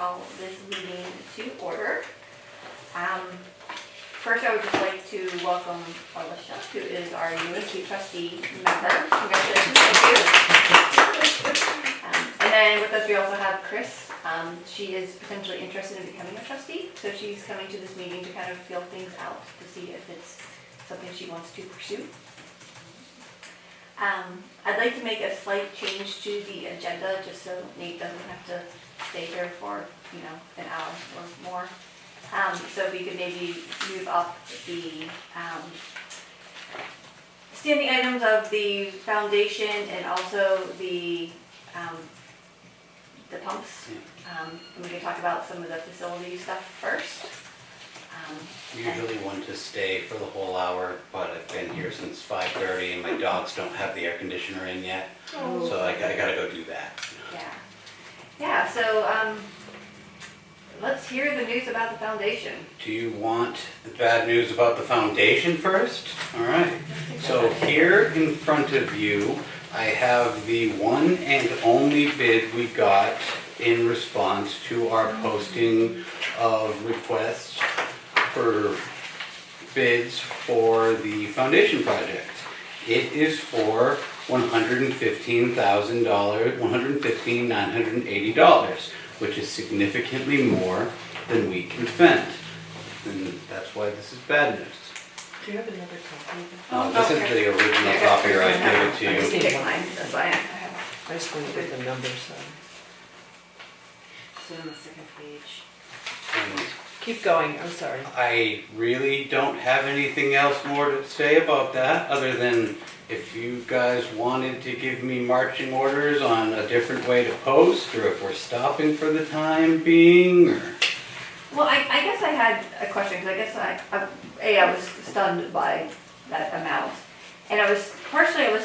call this meeting to order. First, I would just like to welcome Alicia, who is our newest trustee member. Congratulations, thank you. And then with us, we also have Chris. She is potentially interested in becoming a trustee, so she's coming to this meeting to kind of feel things out to see if it's something she wants to pursue. I'd like to make a slight change to the agenda, just so Nate doesn't have to stay here for, an hour or more. So if we could maybe move up the standing items of the foundation and also the pumps. And we can talk about some of the facility stuff first. Usually want to stay for the whole hour, but I've been here since 5:30 and my dogs don't have the air conditioner in yet. Oh. So I gotta go do that. Yeah, so let's hear the news about the foundation. Do you want the bad news about the foundation first? All right. So here in front of you, I have the one and only bid we got in response to our posting of requests for bids for the foundation project. It is for $115,980, which is significantly more than we can spend. And that's why this is bad news. Do you have another copy? This is the original copy, I gave it to I just you. pick mine, that's why I have. I just want to get the numbers on. So on the second page. And Keep going, I'm sorry. I really don't have anything else more to say about that, other than if you guys wanted to give me marching orders on a different way to post, or if we're stopping for the time being, or... Well, I guess I had a question, because I guess I was stunned by that amount. And I was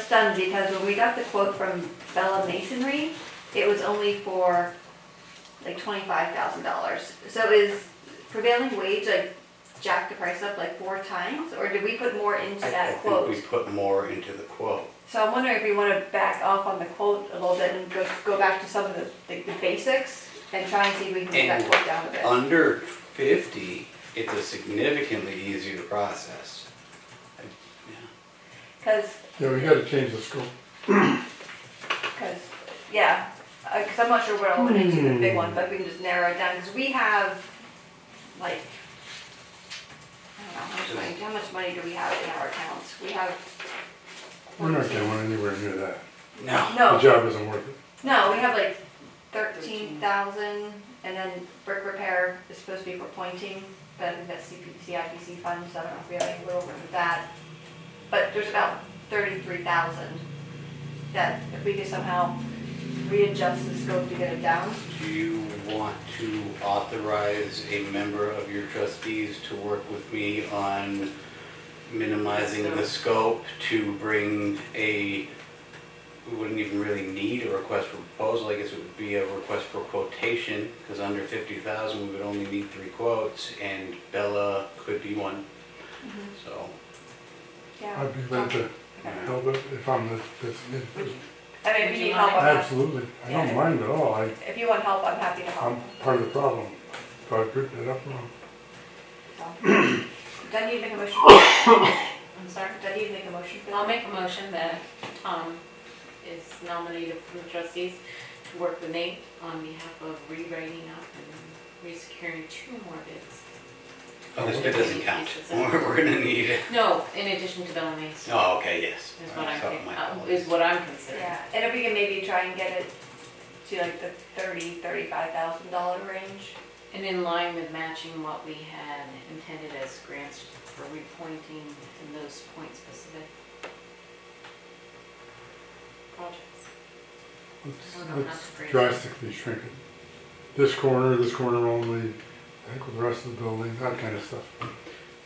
stunned because when we got the quote from Bella Masonry, it was only for like $25,000. So is prevailing wage like jack the price up like 4 times, or did we put more into that quote? I think we put more into the quote. So I'm wondering if we want to back off on the quote a little bit and go back to some of the basics and try and see if we can get that quote down a bit. Under 50, it's a significantly easier process. Because Yeah, we gotta change the scope. because I'm not sure what I'll put into the big one, but we can just narrow it down, because we have, like, I don't know, how much money do we have in our accounts? We have... We're not going anywhere near that. No. The No, job isn't worth it. no, we have like 13,000, and then brick repair is supposed to be for pointing, but I think that's CIPC funds, so I don't know if we have any wiggle room with that. But there's about 33,000 that if we could somehow readjust the scope to get it down. Do you want to authorize a member of your trustees to work with me on minimizing the scope to bring we wouldn't even really need a request for proposal, I guess it would be a request for quotation, because under 50,000 we would only need 3 quotes, and Bella could be one, so. Yeah. I'd be glad to help it if I'm the designated. I mean, if you need help, Absolutely. I don't mind at all. if you want help, I'm happy to help. I'm part of the problem. If I ripped it up wrong. So. Do I need to make a motion? I'm sorry. Do I need to make a motion for that? I'll make a motion that Tom is nominated from the trustees to work with Nate on behalf of rewriting up and resecuring 2 more bids. Oh, this bit doesn't count. We're gonna need it. No, in addition to Bellamy's, Oh, okay, yes. is what I'm, Sorry, my is what I'm considering. Yeah, and if we can maybe try and get it to like the $35,000 range. And in line with matching what we had intended as grants for repointing in those point-specific projects. Let's drastically shrink it. This corner only, I think with the rest of the building, that kind of stuff.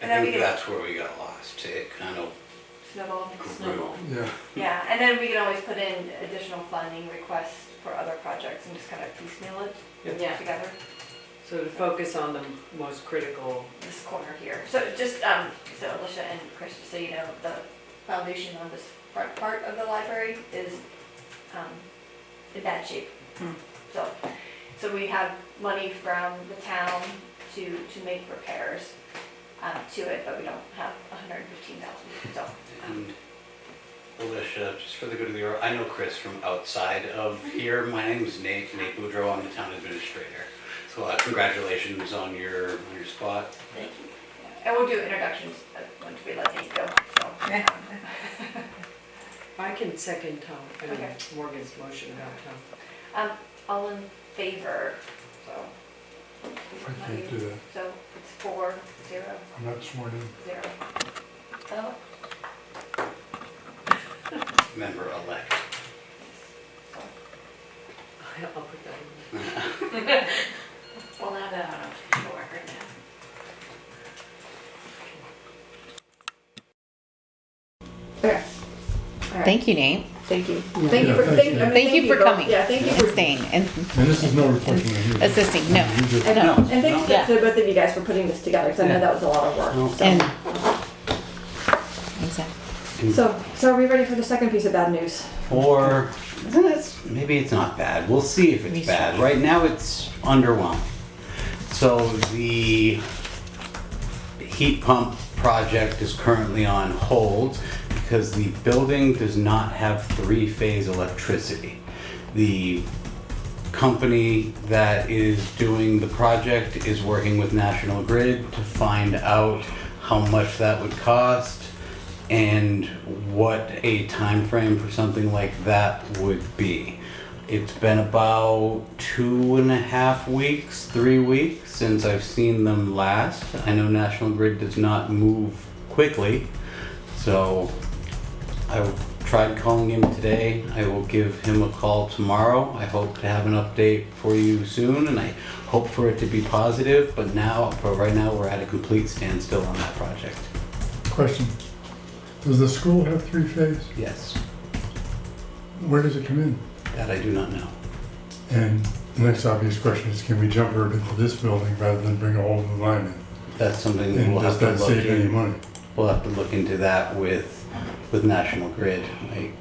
I think that's where we got lost. It kind of Snowball. Snowball. Yeah. Yeah, and then we can always put in additional funding requests for other projects and just kind of piecemeal it Yeah. together. So to focus on the most critical. This corner here. So just, so Alicia and Chris, just so you know, the foundation on this front part of the library is in bad shape. So So we have money from the town to make repairs to it, but we don't have 115,000, so. And Alicia, just for the good of the order, I know Chris from outside of here. My name's Nate Boudreau. I'm the town administrator. So congratulations on your spot. Thank you. And we'll do introductions once we let Nate go, so. I can second Tom, Okay. Morgan's motion about Tom. All in favor, so. I can't do that. So it's 4-0. I'm not sworn in. Oh, Member-elect. so I'll put that in. We'll add that on the record now. Okay. All right. Thank you, Nate. Thank you. Yeah, Thank you for, thanks, thank, Nate. I mean, Thank you for both. coming. Yeah, thank you And for staying and And this is no reflection on you. assisting. No. You just- And, No. and thanks Yeah. to both of you guys for putting this together, because I know Yeah. that was a lot of work. No. So. And exactly. So are we ready for the second piece of bad news? Or maybe it's not bad. We'll see if it's bad. Right now it's underwhelming. So the heat pump project is currently on hold because the building does not have three-phase electricity. The company that is doing the project is working with National Grid to find out how much that would cost and what a time frame for something like that would be. It's been about 2.5 weeks, 3 weeks since I've seen them last. I know National Grid does not move quickly, so I tried calling him today. I will give him a call tomorrow. I hope to have an update for you soon, and I hope for it to be positive, but right now we're at a complete standstill on that project. Question. Does the school have three-phase? Yes, Where does it come in? that I do not know. And the next obvious question is, can we jump right into this building rather than bring a whole new line in? That's something And we'll does have to that look save any in. money? We'll have to look into that with National Grid. Like,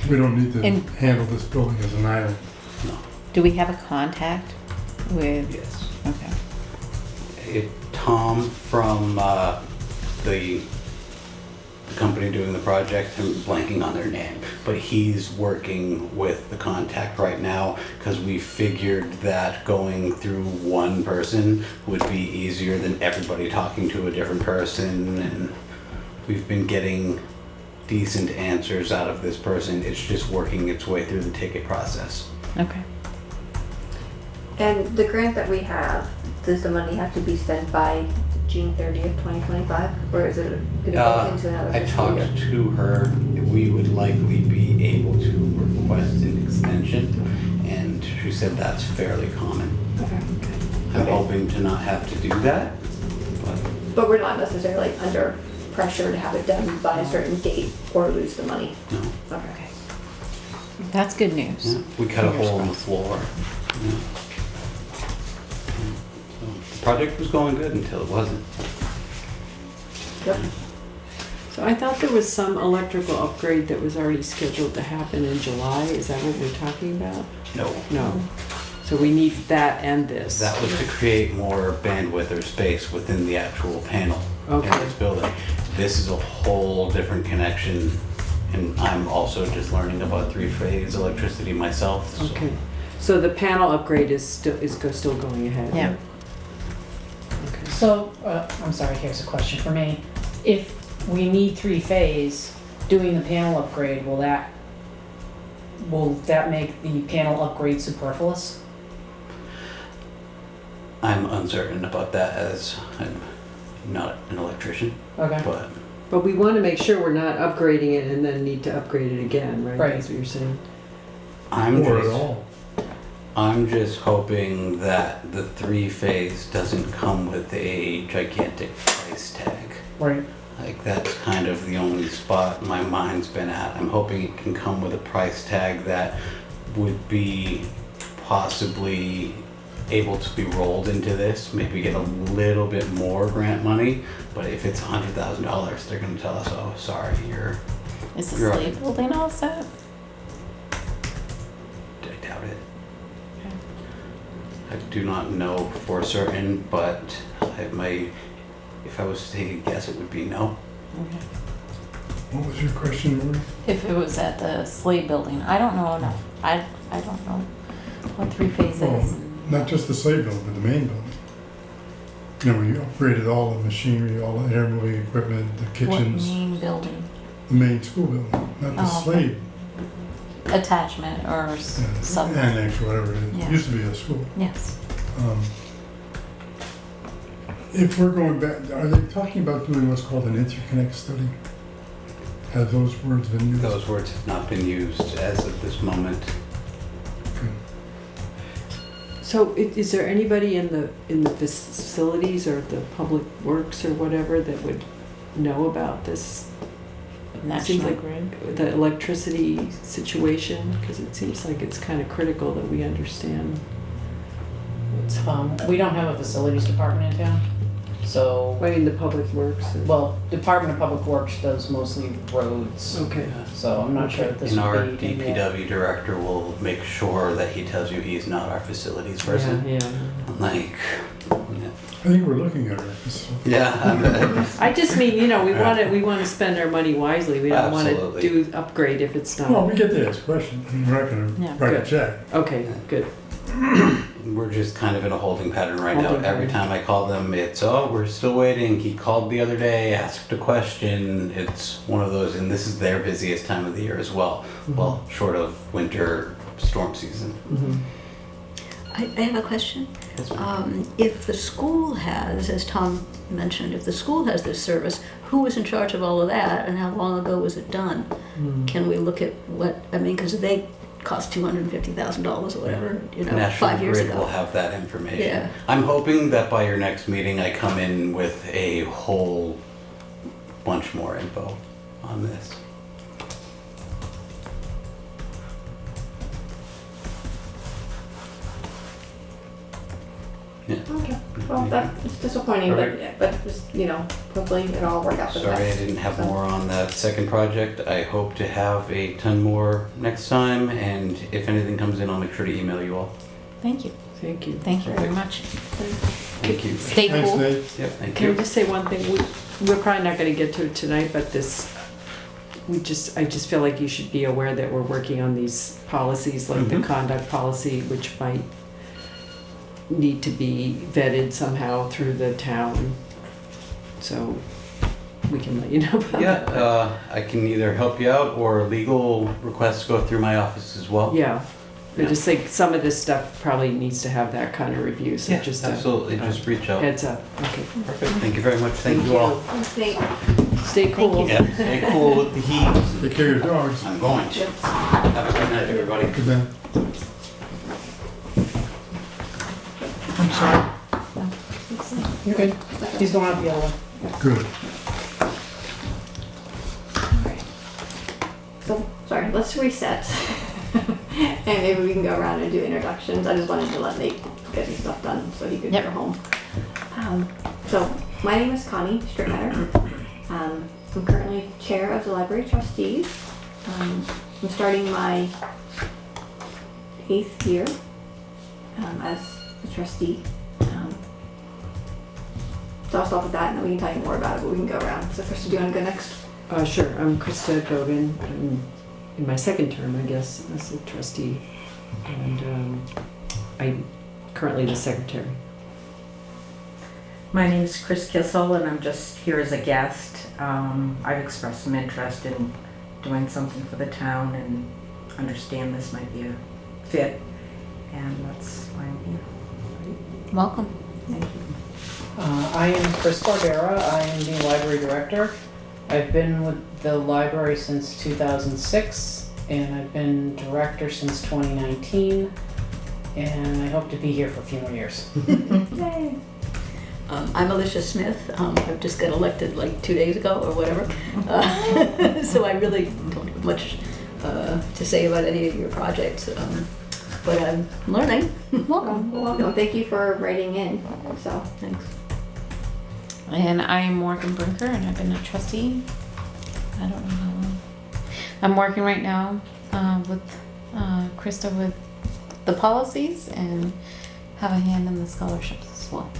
We don't need to And- handle this building as an island. no, Do we have a contact with? yes. Okay. Tom from the company doing the project, I'm blanking on their name, but he's working with the contact right now because we figured that going through one person would be easier than everybody talking to a different person, and we've been getting decent answers out of this person. It's just working its way through the ticket process. Okay. And the grant that we have, does the money have to be spent by June 30th, 2025? Or is it going to go into another I fiscal year? talked to her, we would likely be able to request an extension, and she said that's fairly common. Okay. I'm Okay. hoping to not have to do that, but But we're not necessarily under pressure to have it done by a certain date or lose the money. no. Okay. That's good news. Yeah, we cut a hole in the floor. Yeah. So, the project was going good until it wasn't. Yep. So I thought there was some electrical upgrade that was already scheduled to happen in July. Is that what we're talking about? No. No. So we need that and this. That was to create more bandwidth or space within the actual panel in Okay. this building. This is a whole different connection, and I'm also just learning about three-phase electricity myself. So Okay. So the panel upgrade is still going ahead? Yeah. Okay. So, I'm sorry, here's a question for me. If we need three-phase, doing the panel upgrade, will that make the panel upgrade superfluous? I'm uncertain about that as I'm not an electrician, Okay. but But we want to make sure we're not upgrading it and then need to upgrade it again, right? Right. That's what you're saying? Or at all. I'm just hoping that the three-phase doesn't come with a gigantic price tag. Right. Like, that's kind of the only spot my mind's been at. I'm hoping it can come with a price tag that would be possibly able to be rolled into this, maybe get a little bit more grant money, but if it's $100,000, they're gonna tell us, oh, sorry, Is the You're slate building all set? I I do not know for certain, but if I was to take a guess, it would be no. Okay. What was your question, Lori? If it was at the Slade building, I don't know enough. I don't know what three-phase Well, is. not just the slave building, but the main building. You know, we upgraded all the machinery, all the air moving equipment, the What kitchens, main building? the main school building, not the Oh, okay. slave Attachment or sub? annex or whatever it is. Yeah. It used to be a school. Yes. If we're going back, are they talking about doing what's called an interconnect study? Have those words been used? Those words have not been used as of this moment. Okay. So is there anybody in the facilities or the public works or whatever that would know about this? Seems National like Grid. the electricity situation, because it seems like it's kind of critical that we understand what's, We don't have a facilities department in town, so, I mean, the public works. well, Department of Public Works does mostly roads, Okay, so I'm not sure if this And our would be. in the- DPW director will make sure that he tells you he's not our facilities person. yeah. Like, I think we're looking at it. yeah. I just mean, we want to spend our money wisely. We don't want to Absolutely. do upgrade if it's Well, not. we get the expression. I mean, we're not gonna Yeah. write a Good. check. Okay, good. We're just kind of in a holding pattern right now. Holding Every pattern. time I call them, it's, oh, we're still waiting. He called the other day, asked a question. It's one of those, and this is their busiest time of the year as well. Well, short of winter storm season. Mhm. I have a question. Yes, ma'am. If the school has, as Tom mentioned, if the school has this service, who was in charge of all of that and how long ago was it done? Can we look at because they cost $250,000 or whatever, National 5 years Grid will ago. have that information. Yeah. I'm hoping that by your next meeting, I come in with a whole bunch more info on this. Yeah. Okay, well, that's disappointing, but just, hopefully it'll all work out for the Sorry I best. didn't have more on that second project. I hope to have a ton more next time, and if anything comes in, I'll make sure to email you all. Thank you. Thank you. Thank you very much. Thank you. Stay Thanks, cool. Nate. Yep, thank Can I you. just say one thing? We're probably not going to get to it tonight, but I just feel like you should be aware that we're working on these policies, like the Mhm. conduct policy, which might need to be vetted somehow through the town. So we can let you know about Yeah, that. I can either help you out or legal requests go through my office as well. Yeah. I Yeah. just think some of this stuff probably needs to have that kind of review, so Yeah, just absolutely. Just reach out. heads up. Okay. Perfect. Thank you very much. Thank you all. Stay cool. Yeah, stay cool with the heat. Take care of your dogs. I'm going to. Have a good night, everybody. Good then. I'm sorry. You're good. He's going out the other way. Good. So, sorry, let's reset. And maybe we can go around and do introductions. I just wanted to let Nate get his stuff done so he could Yep. go home. So, my name is Connie Strickmetter. I'm currently chair of the library trustees. I'm starting my 8th year as a trustee. So I'll stop with that and then we can tell you more about it, but we can go around. So Krista, do you want to go next? Sure. I'm Krista Gogan. I'm in my second term, I guess, as a trustee. And I'm currently the secretary. My name is Chris Kissel and I'm just here as a guest. I've expressed some interest in doing something for the town and understand this might be a fit, and that's why I'm here. Welcome. Thank you. I am Chris Barbera. I am the library director. I've been with the library since 2006, and I've been director since 2019, and I hope to be here for a few more years. Yay. I'm Alicia Smith. I just got elected like 2 days ago or whatever. So I really don't have much to say about any of your projects. But I'm learning. Welcome. Welcome. Thank you for writing in. So, Thanks. And I'm Morgan Brinker, and I've been a trustee. I don't know how long. I'm working right now with Krista with the policies and have a hand in the scholarships as well.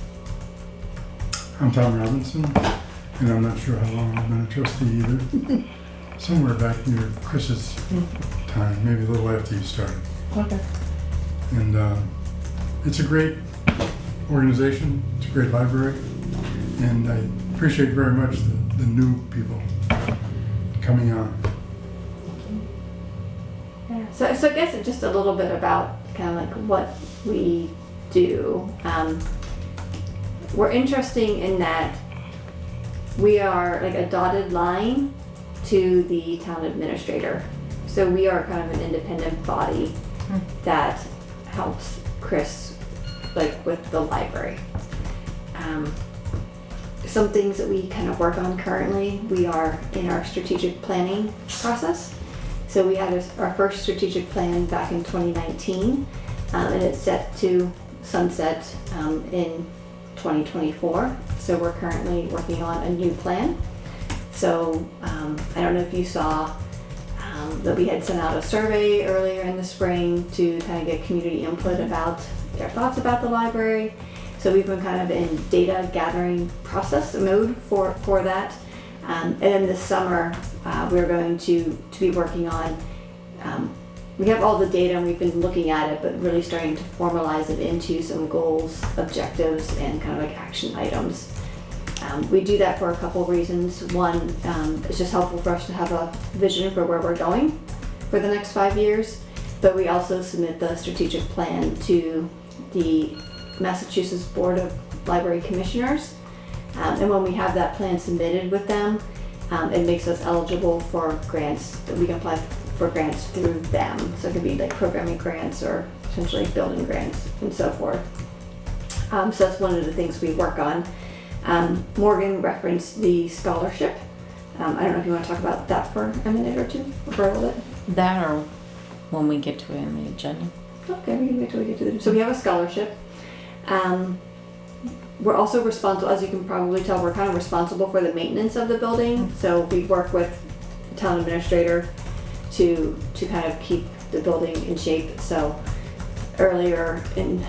I'm Tom Robinson, and I'm not sure how long I've been a trustee either. Somewhere back near Chris's time, maybe a little after you started. Okay. And it's a great organization, it's a great library, and I appreciate very much the new people coming on. Yeah, so I guess just a little bit about kind of like what we do. We're interesting in that we are like a dotted line to the town administrator. So we are kind of an independent body that helps Chris like with the library. Some things that we kind of work on currently, we are in our strategic planning process. So we had our first strategic plan back in 2019, and it's set to sunset in 2024. So we're currently working on a new plan. So I don't know if you saw that we had sent out a survey earlier in the spring to kind of get community input about their thoughts about the library. So we've been kind of in data gathering process mode for that. And then this summer, we're going to be working on, we have all the data and we've been looking at it, but really starting to formalize it into some goals, objectives, and kind of like action items. We do that for a couple of reasons. One, it's just helpful for us to have a vision for where we're going for the next 5 years, but we also submit the strategic plan to the Massachusetts Board of Library Commissioners. And when we have that plan submitted with them, it makes us eligible for grants, that we can apply for grants through them. So it could be like programming grants or essentially building grants and so forth. So that's one of the things we work on. Morgan referenced the scholarship. I don't know if you want to talk about that for a minute or two, or for a little bit. That or when we get to it in the agenda. Okay, we can wait till we get to the, so we have a scholarship. We're also responsible, as you can probably tell, we're kind of responsible for the maintenance of the building. So we work with the town administrator to kind of keep the building in shape. So earlier in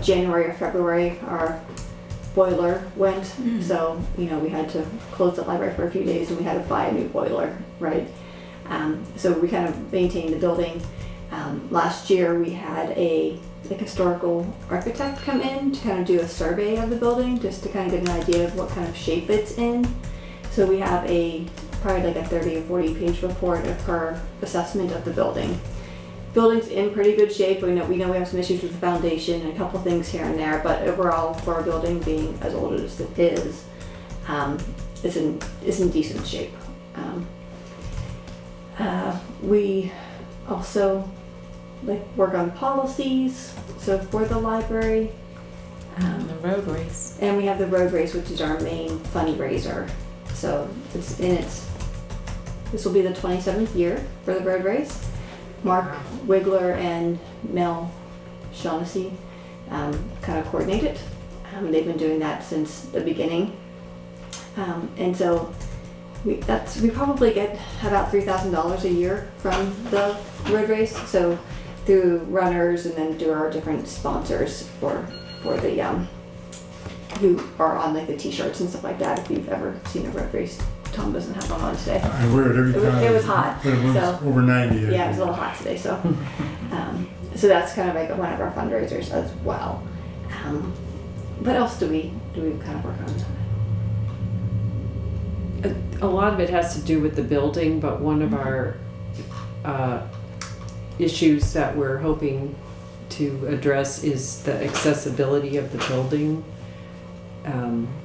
January or February, our boiler went. So, you know, we had to close the library for a few days and we had to buy a new boiler, right? So we kind of maintained the building. Last year we had a historical architect come in to kind of do a survey of the building, just to kind of get an idea of what kind of shape it's in. So we have probably like a 30 or 40 page report of her assessment of the building. Building's in pretty good shape. We know we have some issues with the foundation and a couple things here and there, but overall for a building being as old as it is, it's in decent shape. We also work on policies, so for the library. The road race. And we have the road race, which is our main fundraiser. So this will be the 27th year for the road race. Mark Wigler and Mel Shaughnessy kind of coordinate it. They've been doing that since the beginning. And so we probably get about $3,000 a year from the road race. So through runners and then through our different sponsors for the who are on like the t-shirts and stuff like that. If you've ever seen a road race, Tom doesn't have one on today. I wear it every time. It was hot. But it was So over 90. yeah, it was a little hot today. So so that's kind of like one of our fundraisers as well. What else do we kind of work on? A lot of it has to do with the building, but one of our issues that we're hoping to address is the accessibility of the building.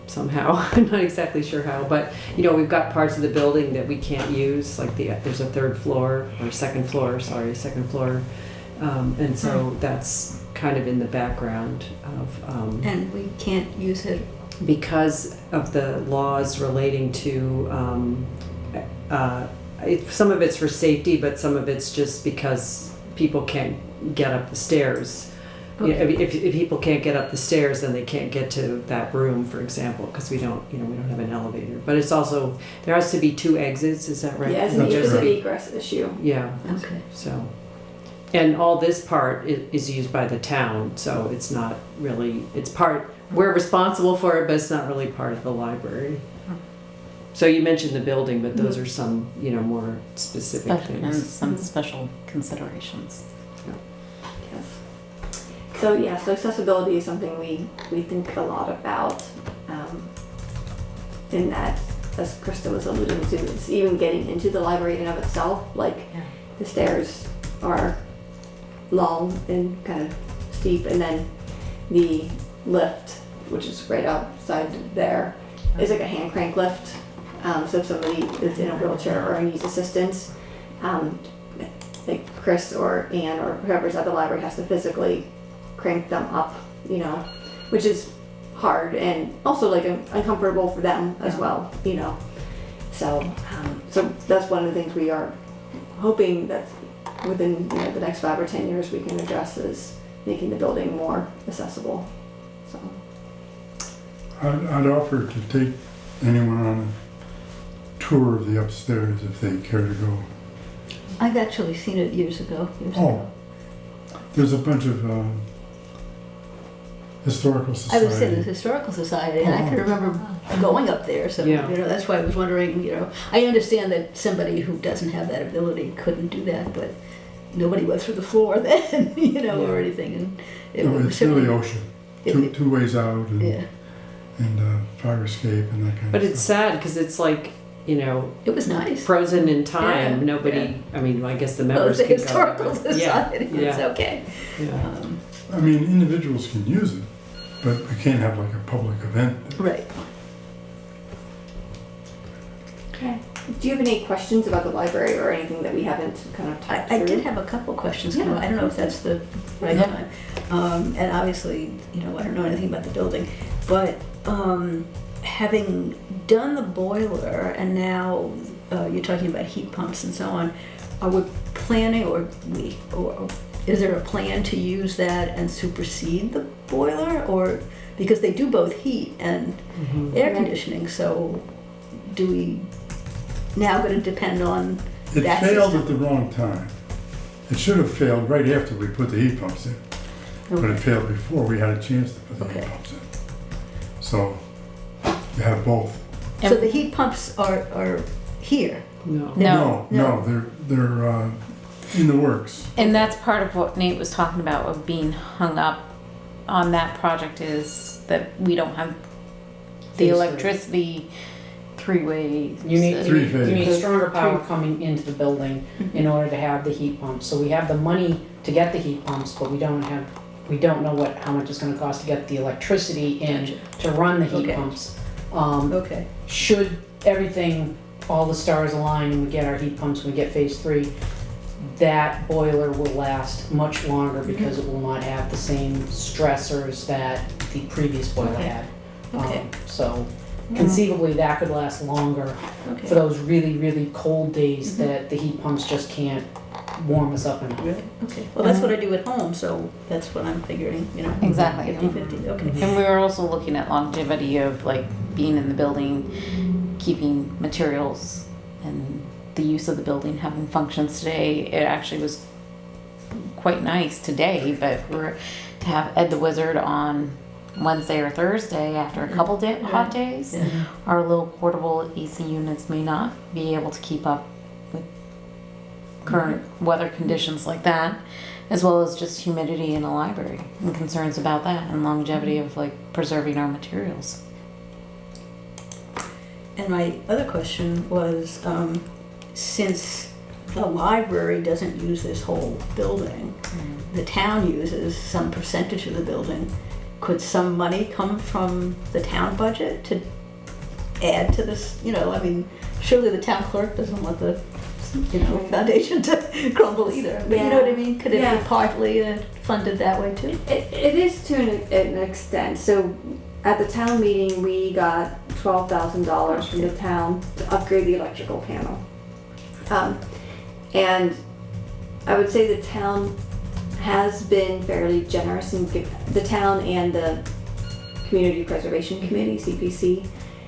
Somehow, I'm not exactly sure how, but you know, we've got parts of the building that we can't use, like there's a second floor, and so that's kind of in the background of. And we can't use it. Because of the laws relating to, some of it's for safety, but some of it's just because people can't get up the stairs. Okay. You know, if people can't get up the stairs, then they can't get to that room, for example, because we don't have an elevator. But it's also, there has to be 2 exits, is that right? Yeah, it's an egress issue. Yeah, Okay. so, And all this part is used by the town, so it's not really, it's part, we're responsible for it, but it's not really part of the library. So you mentioned the building, but those are some, more specific And things. some special considerations. Yes. So accessibility is something we think a lot about, in that, as Krista was alluding to, it's even getting into the library in and of itself, like Yeah. the stairs are long and kind of steep, and then the lift, which is right outside there, is like a hand crank lift. So if somebody is in a wheelchair or needs assistance, like Chris or Ann or whoever's at the library has to physically crank them up, which is hard and also like uncomfortable for them as well, So, so that's one of the things we are hoping that within the next 5 or 10 years we can address is making the building more accessible. So. I'd offer to take anyone on a tour of the upstairs if they care to go. I've actually seen it years ago. Oh, there's a bunch of historical I society. was in the Historical Society, and I can remember going up there, so, Yeah. that's why I was wondering, I understand that somebody who doesn't have that ability couldn't do that, but nobody went through the floor then, or anything, and it No, was it's really certainly- ocean. it- Two ways out and, Yeah, fire escape and that kind But of it's stuff. sad because it's like, it was nice. frozen in time. Yeah, Nobody, I mean, I guess the Well, members it's a can go, Historical but- Society, Yeah, it's yeah, okay. yeah. I mean, individuals can use it, but we can't have like a public event. Right. Okay. Do you have any questions about the library or anything that we haven't kind of talked I through? did have a couple questions, Yeah. I don't know if that's the right Yeah. time. And obviously, I don't know anything about the building, but having done the boiler and now you're talking about heat pumps and so on, are we planning or is there a plan to use that and supersede the boiler? Or, because they do both heat and air conditioning, so do we now going to depend on It that failed system? at the wrong time. It should have failed right after we put the heat pumps in, but it Okay. failed before we had a chance to put the heat Okay. pumps in. So you have both. So the heat pumps are here? No. No. No, they're in the works. And that's part of what Nate was talking about of being hung up on that project is that we don't have the Phase three. electricity three-way. You need, Three you need phase. stronger power coming into the building in order to have the heat pumps. So we have the money to get the heat pumps, but we don't know how much it's gonna cost to get the electricity in Gotcha. to run the heat Okay. pumps. Okay. Should everything, all the stars align and we get our heat pumps, we get phase 3, that boiler will last much longer because it will not have the same stressors that the previous boiler Okay. had. Okay. So conceivably that could last longer for Okay. those really, really cold days that the heat pumps just can't warm us up enough. Really? Okay. Well, that's what I do at home, so that's what I'm figuring, Exactly. 50/50, okay. And we were also looking at longevity of like being in the building, keeping materials and the use of the building, having functions today. It actually was quite nice today, but we're to have Ed the Wizard on Wednesday or Thursday after a couple hot days. Yeah. Our little portable AC units may not be able to keep up with current weather conditions like that, as well as just humidity in the library and concerns about that and longevity of like preserving our materials. And my other question was, since the library doesn't use this whole building, the town uses some percentage of the building, could some money come from the town budget to add to this, surely the town clerk doesn't want the, foundation to crumble either, but you know what I mean? Could it Yeah. be partly funded that way too? It is to an extent. So at the town meeting, we got $12,000 from the town to upgrade the electrical panel. And I would say the town has been fairly generous in the town and the Community Preservation Committee, CPC,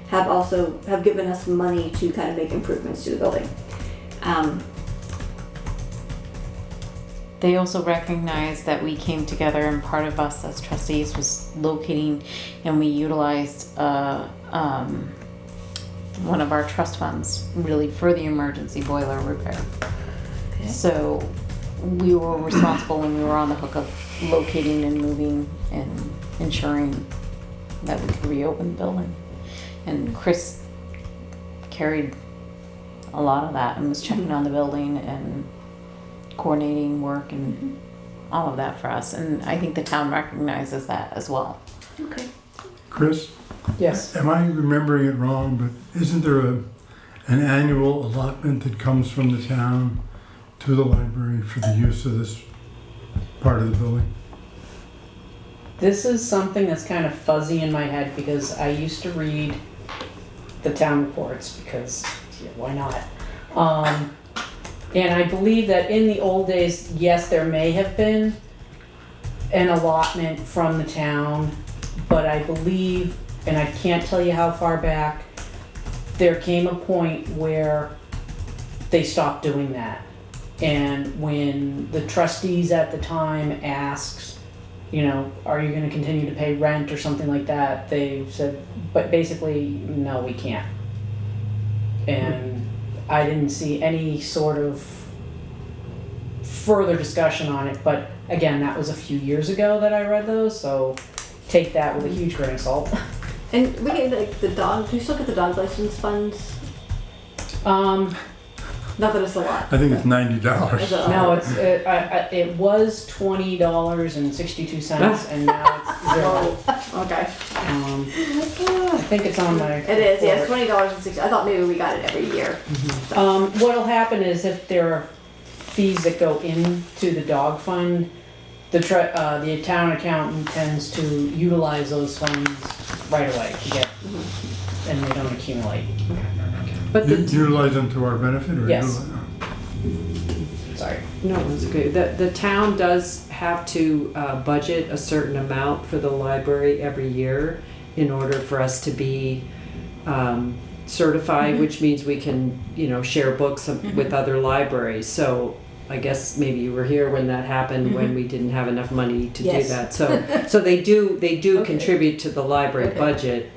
have given us money to kind of make improvements to the building. they also recognized that we came together, and part of us as trustees was locating, and we utilized one of our trust funds really for the emergency boiler repair. Okay. So we were responsible when we were on the hook of locating and moving and ensuring that we could reopen the building. And Chris carried a lot of that and was checking on the building and coordinating work and all of that for us. And I think the town recognizes that as well. Okay. Chris, Yes. am I remembering it wrong, but isn't there an annual allotment that comes from the town to the library for the use of this part of the building? This is something that's kind of fuzzy in my head because I used to read the town reports because, yeah, why not? And I believe that in the old days, yes, there may have been an allotment from the town, but I believe, and I can't tell you how far back, there came a point where they stopped doing that. And when the trustees at the time asked, you know, are you gonna continue to pay rent or something like that, they said, but basically, no, we can't. And I didn't see any sort of further discussion on it, but again, that was a few years ago that I read those, so take that with a huge grain of salt. And we get like the dog, do you still get the dog license funds? Not that it's a lot. I think it's $90. Is it- No, it was $20.62, and now it's zero. Oh, okay. I think it's on my. It is, yeah, it's report. $20.60. I thought maybe we got it every year. What'll happen is if there are fees that go into the dog fund, the town accountant tends to utilize those funds right away to get, and they don't accumulate. But Utilize them to our benefit, or? Yes. Sorry. no, it's okay. The town does have to budget a certain amount for the library every year in order for us to be certified, which means we can, you know, share books with other libraries. So I guess maybe you were here when that happened, when we didn't have enough money to Yes. do that. So they do Okay. contribute to the library Okay. budget.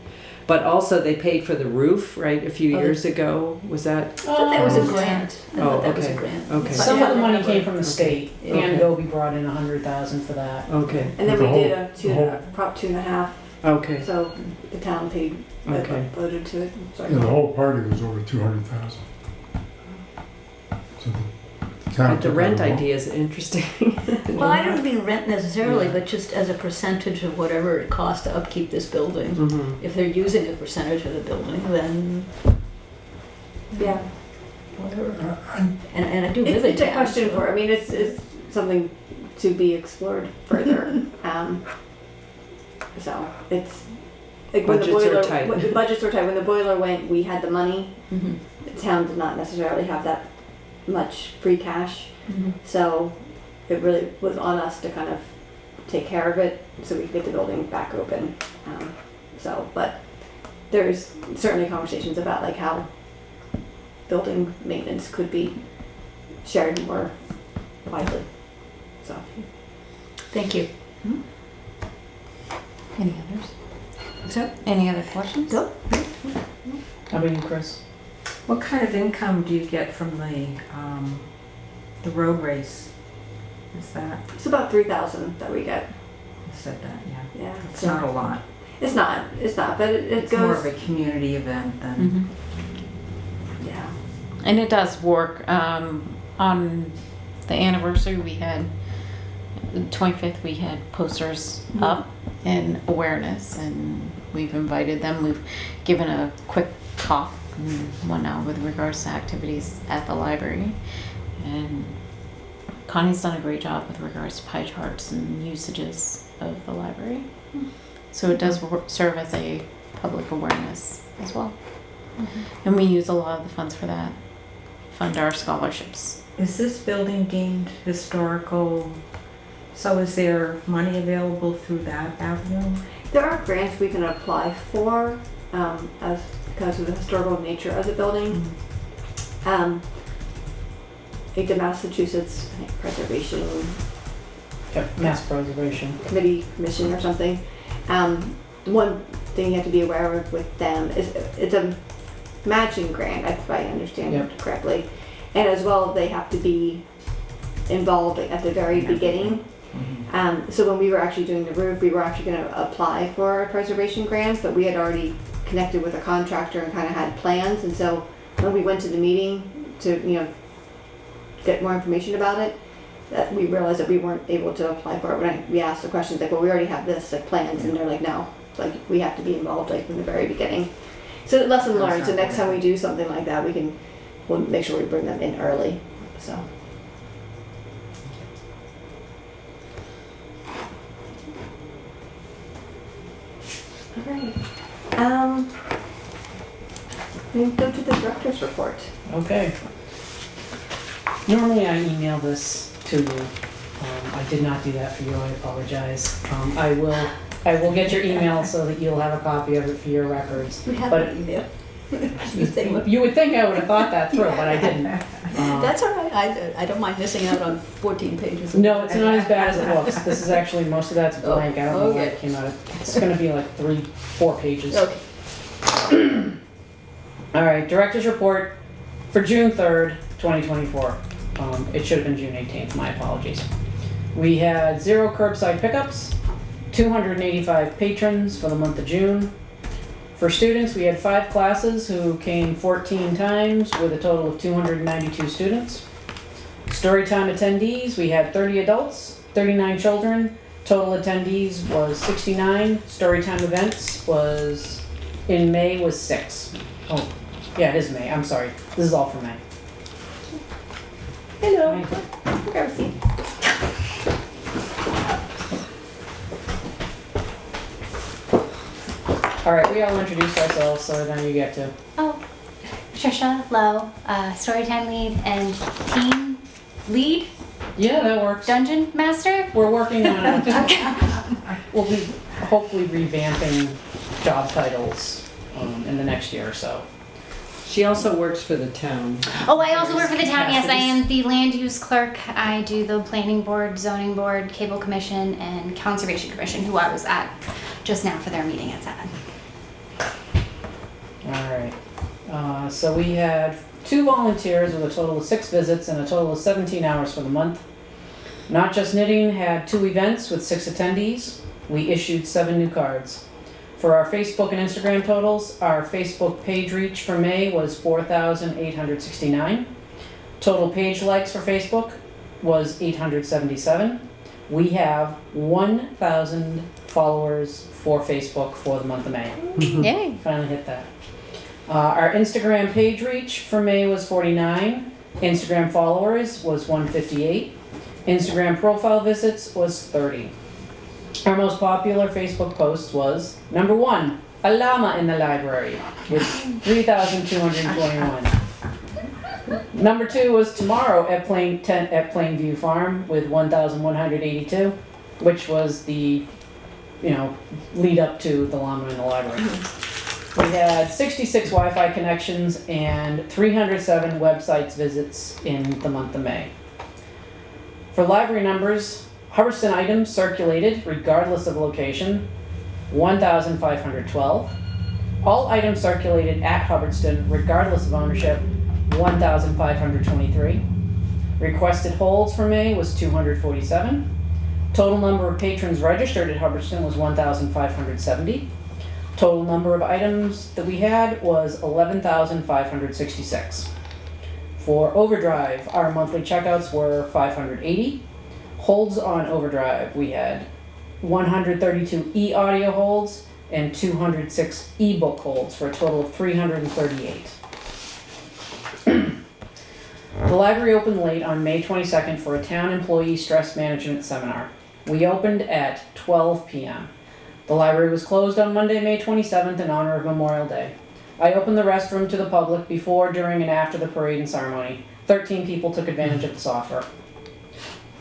But also they paid for the roof, right, a few years ago, was that? I thought that was a grant. I Oh, thought that was a okay. grant. Okay. Some of the money came from the state. Okay. Ann Goby brought in 100,000 for that. Okay, And then The we whole- did a Prop 2.5, okay, so the town paid, okay. voted to it. Sorry. Yeah, the whole party was over 200,000. So the town. But the took rent out a whole- idea is interesting. Well, I don't mean rent necessarily, but just as a percentage of whatever it costs to upkeep this building. Mhm. If they're using a percentage of the building, then Yeah. whatever. I- And I do live in It's a town. question so- for, I mean, it's something to be explored further. So it's, like when the Budgets are boiler, tight. when the budgets were tight, when the boiler went, we had the money. Mhm. The town did not necessarily have that much free cash. Mhm. So it really was on us to kind of take care of it so we could get the building back open. But there's certainly conversations about like how building maintenance could be shared more widely. So Thank you. Any others? So, Any other questions? go. How about you, Chris? What kind of income do you get from the road race? Is that, it's about 3,000 that we get. you said that, yeah. Yeah. It's not a lot. It's not, but it It's more goes. of a community event than, Mhm. Yeah. And it does work. On the anniversary, we had the 25th. We had posters up and awareness, and we've invited them. We've given a quick talk in 1 hour with regards to activities at the library, and Connie's done a great job with regards to pie charts and usages of the library. So it does serve as a public awareness as well. And we use a lot of the funds for that, fund our scholarships. is this building deemed historical? So is there money available through that avenue? There are grants we can apply for because of the historical nature of the building. like the Massachusetts Preservation Yep, mass preservation. Committee Commission or something. The one thing you have to be aware of with them is it's a matching grant, if I understand it correctly. And as well, they have to be involved at the very beginning. So when we were actually doing the roof, we were actually going to apply for a preservation grant, but we had already connected with a contractor and kind of had plans. And so when we went to the meeting to, get more information about it, that we realized that we weren't able to apply for it. When we asked the questions, like, well, we already have this, like, plans, and they're like, no, like, we have to be involved, like, from the very beginning. So lesson learned. So next time we do something like that, we'll make sure we bring them in early. So. All right. We go to the director's report. Okay. Normally I email this to you. I did not do that for you, I apologize. I will get your email so that you'll have a copy of it for your records. We have But an email. you would think I would have thought that through, but I didn't. That's all right, I don't mind missing out on 14 pages. No, it's not as bad as it looks. This is actually, most of that's blank. I don't know why Okay. it came out. It's gonna be like 3-4 pages. Okay. All right, director's report for June 3rd, 2024. It should have been June 18th, my apologies. We had 0 curbside pickups, 285 patrons for the month of June. For students, we had 5 classes who came 14 times with a total of 292 students. Storytime attendees, we had 30 adults, 39 children. Total attendees was 69. Storytime events in May was 6. Oh, yeah, it is May. I'm sorry. This is all for May. Hello. Hi. Grab a seat. All right, we all introduced ourselves, so now you get to. Oh, Trisha Lowe, Storytime lead and team lead, Yeah, that works. dungeon master. We're working on we'll be hopefully revamping job titles in the next year or so. She also works for the town. Oh, I also work for the town. Yes, I Capacities. am the land use clerk. I do the planning board, zoning board, cable commission, and conservation commission, who I was at just now for their meeting at 7. All right. So we had 2 volunteers with a total of 6 visits and a total of 17 hours for the month. Not Just Knitting had 2 events with 6 attendees. We issued 7 new cards. For our Facebook and Instagram totals, our Facebook page reach for May was 4,869. Total page likes for Facebook was 877. We have 1,000 followers for Facebook for the month of May. Yay. Finally hit that. Our Instagram page reach for May was 49. Instagram followers was 158. Instagram profile visits was 30. Our most popular Facebook post was number 1, a llama in the library with 3,221. Number 2 was tomorrow at Plainview Farm with 1,182, which was the, lead up to the llama in the library. We had 66 Wi-Fi connections and 307 websites visits in the month of May. For library numbers, Hubbardston items circulated regardless of location, 1,512. All items circulated at Hubbardston regardless of ownership, 1,523. Requested holds for May was 247. Total number of patrons registered at Hubbardston was 1,570. Total number of items that we had was 11,566. For Overdrive, our monthly checkouts were 580. Holds on Overdrive, we had 132 e-audio holds and 206 e-book holds for a total of 338. The library opened late on May 22nd for a town employee stress management seminar. We opened at 12 p.m. The library was closed on Monday, May 27th in honor of Memorial Day. I opened the restroom to the public before, during, and after the parade and ceremony. 13 people took advantage of this offer.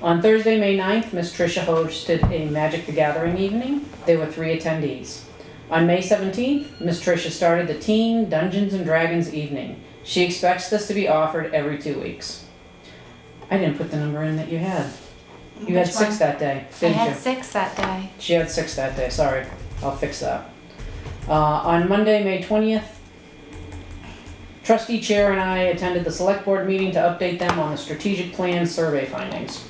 On Thursday, May 9th, Miss Tricia hosted a Magic the Gathering evening. There were 3 attendees. On May 17th, Miss Tricia started the Teen Dungeons and Dragons evening. She expects this to be offered every 2 weeks. I didn't put the number in that you had. You had Which 6 one? that day, I didn't had you? 6 that day. She had 6 that day, sorry. I'll fix that. On Monday, May 20th, trustee chair and I attended the select board meeting to update them on the strategic plan survey findings.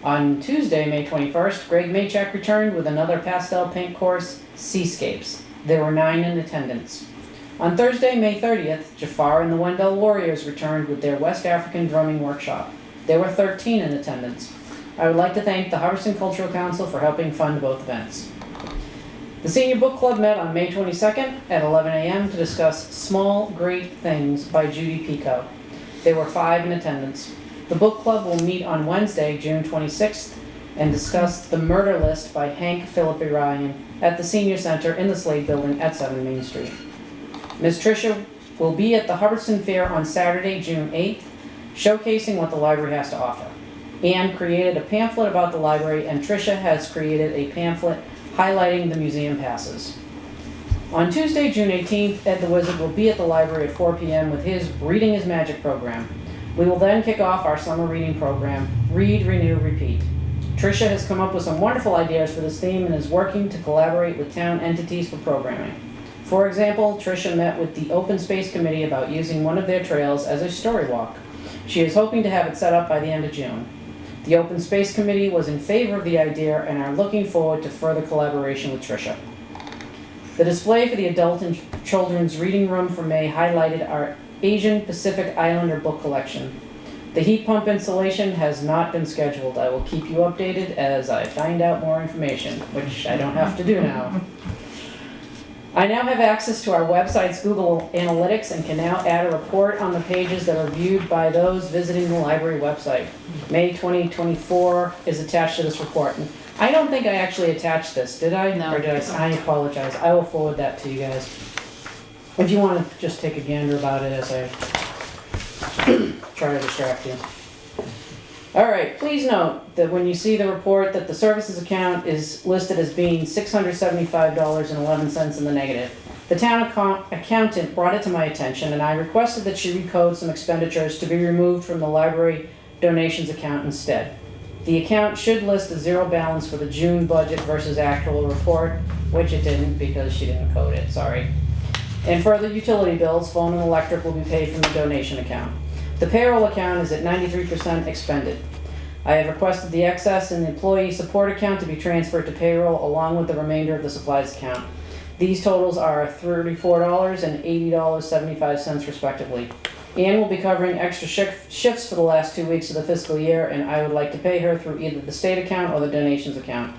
On Tuesday, May 21st, Greg Maychak returned with another pastel paint course, Seascapes. There were 9 in attendance. On Thursday, May 30th, Jafar and the Wendell Warriors returned with their West African drumming workshop. There were 13 in attendance. I would like to thank the Hubbardston Cultural Council for helping fund both events. The Senior Book Club met on May 22nd at 11 a.m. to discuss Small Great Things by Judy Pico. There were 5 in attendance. The book club will meet on Wednesday, June 26th, and discuss The Murder List by Hank Philippi Ryan at the Senior Center in the Slade Building at 7 Main Street. Ms. Tricia will be at the Hubbardston Fair on Saturday, June 8th, showcasing what the library has to offer. Anne created a pamphlet about the library, and Tricia has created a pamphlet highlighting the museum passes. On Tuesday, June 18th, Ed the Wizard will be at the library at 4 p.m. with his Reading is Magic program. We will then kick off our summer reading program, Read, Renew, Repeat. Tricia has come up with some wonderful ideas for this theme and is working to collaborate with town entities for programming. For example, Tricia met with the Open Space Committee about using one of their trails as a story walk. She is hoping to have it set up by the end of June. The Open Space Committee was in favor of the idea and are looking forward to further collaboration with Tricia. The display for the adult and children's reading room for May highlighted our Asian Pacific Islander book collection. The heat pump installation has not been scheduled. I will keep you updated as I find out more information, which I don't have to do now. I now have access to our website's Google Analytics and can now add a report on the pages that are viewed by those visiting the library website. May 2024 is attached to this report. And I don't think I actually attached this, did I? No. Or did I? I apologize. I will forward that to you guys. If you want to just take a gander about it as I try to distract you. All right, please note that when you see the report that the services account is listed as being $675.11 in the negative. The town accountant brought it to my attention and I requested that she recode some expenditures to be removed from the library donations account instead. The account should list a 0 balance for the June budget versus actual report, which it didn't because she didn't code it, sorry. And further utility bills, phone and electric will be paid from the donation account. The payroll account is at 93% expended. I have requested the excess in the employee support account to be transferred to payroll along with the remainder of the supplies account. These totals are $34 and $80.75 respectively. Ann will be covering extra shifts for the last 2 weeks of the fiscal year, and I would like to pay her through either the state account or the donations account.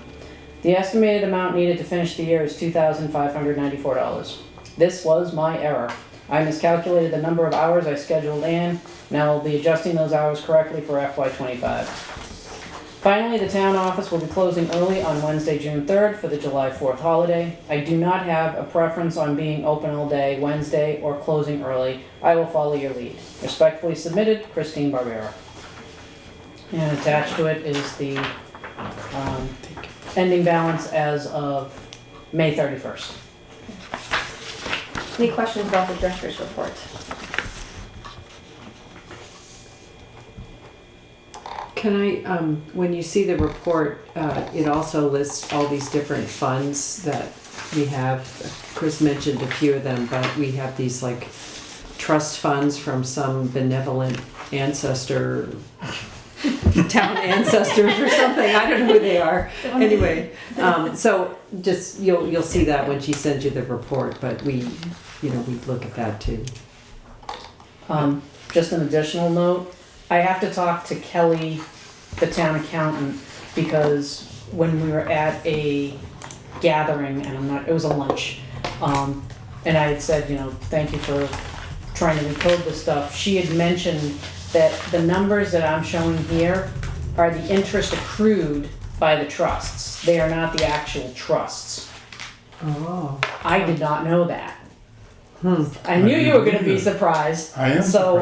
The estimated amount needed to finish the year is $2,594. This was my error. I miscalculated the number of hours I scheduled Ann. Now I'll be adjusting those hours correctly for FY25. Finally, the town office will be closing early on Wednesday, June 3rd for the July 4th holiday. I do not have a preference on being open all day Wednesday or closing early. I will follow your lead. Respectfully submitted, Christine Barbera. And attached to it is the ending balance as of May 31st. Any questions about the director's report? Can I, when you see the report, it also lists all these different funds that we have. Chris mentioned a few of them, but we have these like trust funds from some benevolent ancestor, town ancestors or something. I don't know who they are. Anyway, so just, you'll see that when she sends you the report, but we look at that too. Just an additional note, I have to talk to Kelly, the town accountant, because when we were at a gathering, and it was a lunch, and I had said, thank you for trying to recode this stuff, she had mentioned that the numbers that I'm showing here are the interest accrued by the trusts. They are not the actual trusts. Oh. I did not know that. I knew you were going to be surprised. I am So,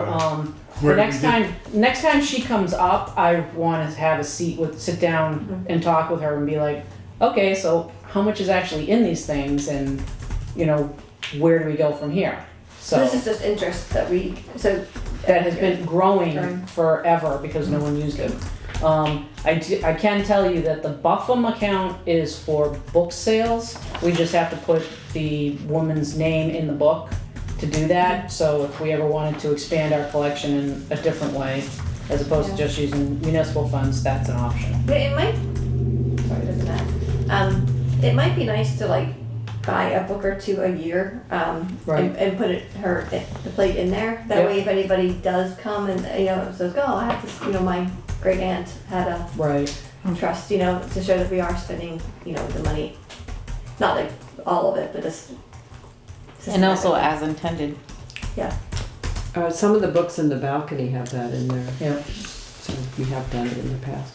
surprised. the next time she comes up, I want to have sit down and talk with her and be like, okay, so how much is actually in these things, and where do we go from here? So This is just interest that so that has been growing Growing. forever because no one used it. I can tell you that the Buffum account is for book sales. We just have to put the woman's name in the book to do that. So if we ever wanted to expand our collection in a different way, as opposed to just using municipal funds, that's an option. But it might, sorry, it doesn't matter. It might be nice to like buy a book or two a year, Right. and put the plate in there. That Yep. way, if anybody does come and, says, oh, I have this, my great aunt had a Right. trust, to show that we are spending, the money. Not like all of it, but just. And also as intended. Some of the books in the balcony have that in there. Yeah. So we have done it in the past.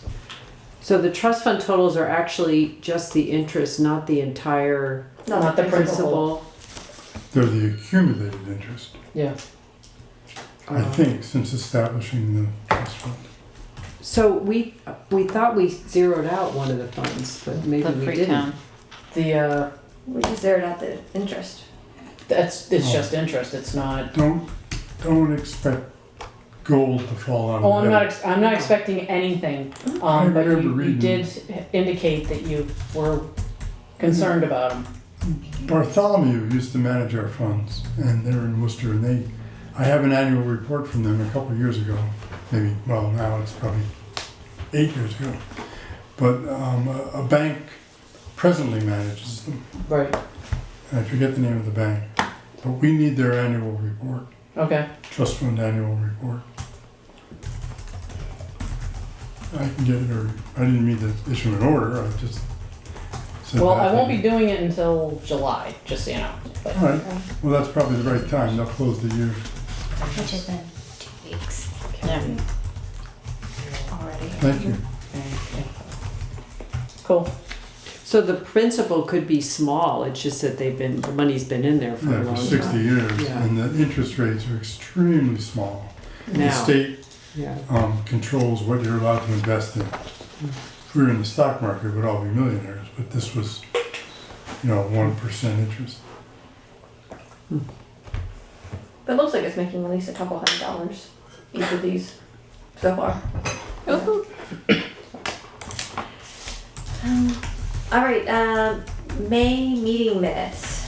So the trust fund totals are actually just the interest, not the entire Not the principal. principal. They're the accumulated interest, Yeah. I think, since establishing the trust fund. So we thought we zeroed out one of the funds, but maybe The we Freetown. didn't. We just zeroed out the interest. It's just interest. It's not. Don't expect gold to fall out Oh, of I'm heaven. not. I'm not expecting anything. I But remember you reading- did indicate that you were concerned about them. Bartholomew used to manage our funds, and they're in Worcester, and I have an annual report from them a couple of years ago, maybe, well, now it's probably 8 years ago. But a bank presently manages them, Right. and I forget the name of the bank, but we need their annual report, Okay. trust fund annual report. I can get it, or I didn't mean to issue an order, I just said Well, that. I won't be doing it until July, just so you know. But All right, well, that's probably the right time, they'll close the year. Which is in 2 weeks Yeah. already. Thank you. cool. So the principal could be small, it's just that the money's been in there for a Yeah, long for time. 60 years, Yeah. and the interest rates are extremely small. The Now, state yeah. controls what you're allowed to invest in. If we were in the stock market, we'd all be millionaires, but this was, 1% interest. But it looks like it's making at least a couple $100 each of these so far. All right, May meeting minutes.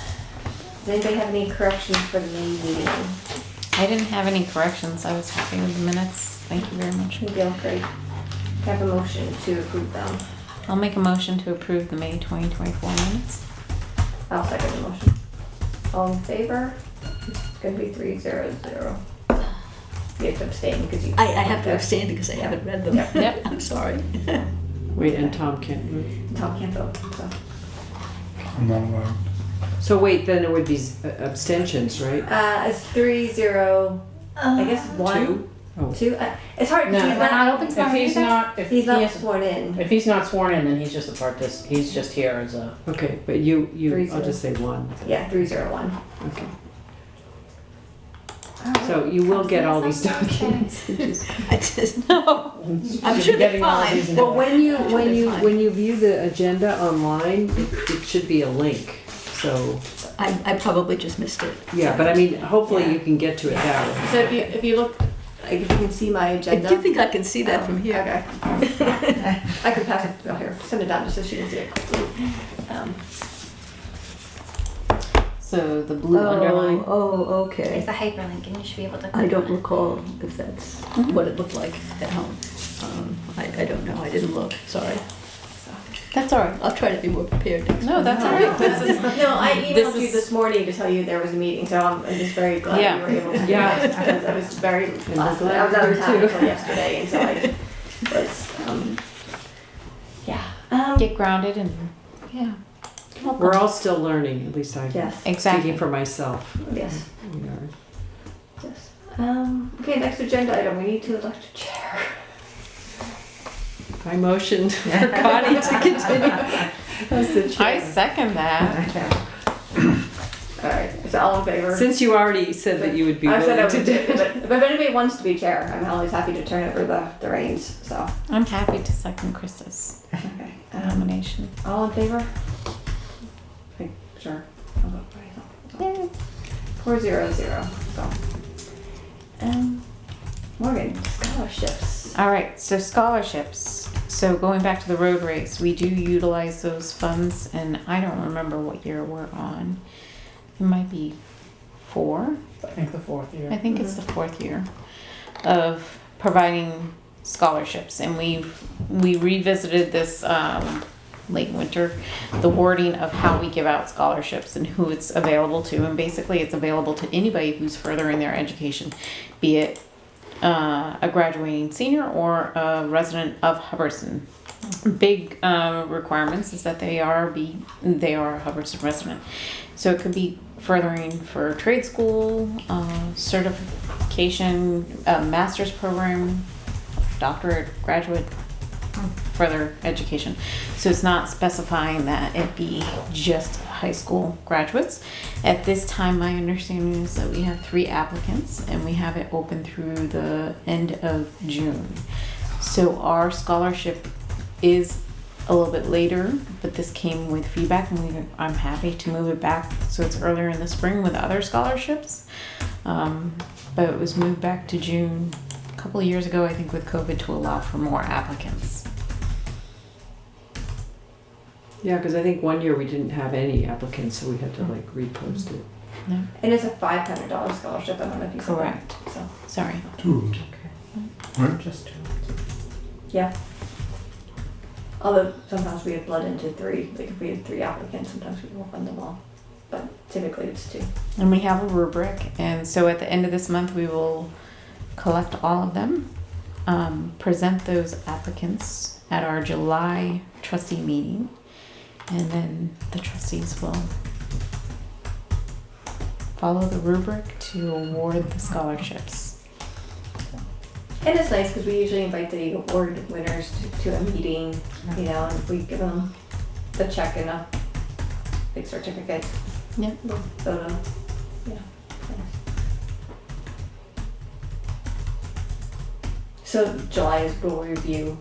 Does anybody have any corrections for the May meeting? I didn't have any corrections. I was happy with the minutes. Thank you very much. Maybe I'll create, have a motion to approve them. I'll make a motion to approve the May 2024 minutes. I'll second the motion. All in favor? It's gonna be 3-0-0. You have to abstain because you. I have to abstain because I haven't read them. Yep. I'm sorry. Wait, and Tom can't move. Tom can't vote, so. I'm not allowed. So wait, then it would be abstentions, right? It's 3-0, I guess 1, Two? Oh. 2. It's hard, No. he's We're not not, open If tomorrow he's either? not, if he's he not is, sworn in. if he's not sworn in, then he's just a participant. He's just here as a. Okay, but you, 3-0. I'll just say one. Yeah, 3-0-1. Okay. So you will get all these documents. I just, no, I'm Should sure be they're getting all fine. these in Well, a- when you view the agenda online, it should be a link. So, I probably just missed it. yeah, but I mean, hopefully you can get to it that way. So if you look, like if you can see my I agenda. do think I can see that from here. Okay. I could pass it, here, send it down just so she can see it quickly. So the blue underline. Oh, It's okay. a hyperlink and you should be able to I click don't on it. recall if that's what it looked like at home. I don't know, I didn't look, sorry. That's all right. I'll try to be more prepared next No, time. that's all right. This is, No, I emailed This you is- this morning to tell you there was a meeting, so I'm just very glad Yeah. you were able to do Yeah. that. Because I was very, we're I was glad out you're of town too. until yesterday, and so I was, yeah. get grounded and, yeah. We're all still learning, at least I'm Yes, Exactly. speaking for myself. yes, We are. yes. Okay, next agenda item, we need to elect a chair. I motion for Connie to continue as the I chair. second that. All right, so all in favor? Since you already said that you would be I said I willing would to do do it, it. but if anybody wants to be chair, I'm always happy to turn over the reins, so. I'm happy to second Chris's Okay. nomination. All in favor? Okay, sure. I'll vote for myself. 4-0-0, so. Morgan, scholarships. All right, so scholarships. So going back to the road race, we do utilize those funds, and I don't remember what year we're on. It might be 4. I think the 4th year. I think it's the 4th year of providing scholarships, and we revisited this late winter, the wording of how we give out scholarships and who it's available to, and basically it's available to anybody who's furthering their education, be it a graduating senior or a resident of Hubbardston. Big requirements is that they are a Hubbardston resident. So it could be furthering for trade school, certification, master's program, doctorate, graduate, further education. So it's not specifying that it be just high school graduates. At this time, my understanding is that we have 3 applicants and we have it open through the end of June. So our scholarship is a little bit later, but this came with feedback, and I'm happy to move it back so it's earlier in the spring with other scholarships. But it was moved back to June a couple of years ago, I think, with COVID, to allow for more applicants. Yeah, because I think one year we didn't have any applicants, so we had to like repost it. No? And it's a $500 scholarship. I don't know if you said that. Correct. So, Sorry. 2 of them. Right? Just 2. yeah. Although sometimes we have blood into 3. Like if we had 3 applicants, sometimes we will fund them all. But typically it's 2. And we have a rubric, and so at the end of this month, we will collect all of them, present those applicants at our July trustee meeting, and then the trustees will follow the rubric to award the scholarships. And it's nice because we usually invite the award winners to a meeting, you know, and we give them the check and a big certificate. Yep. Photo, you know. So July is goal review.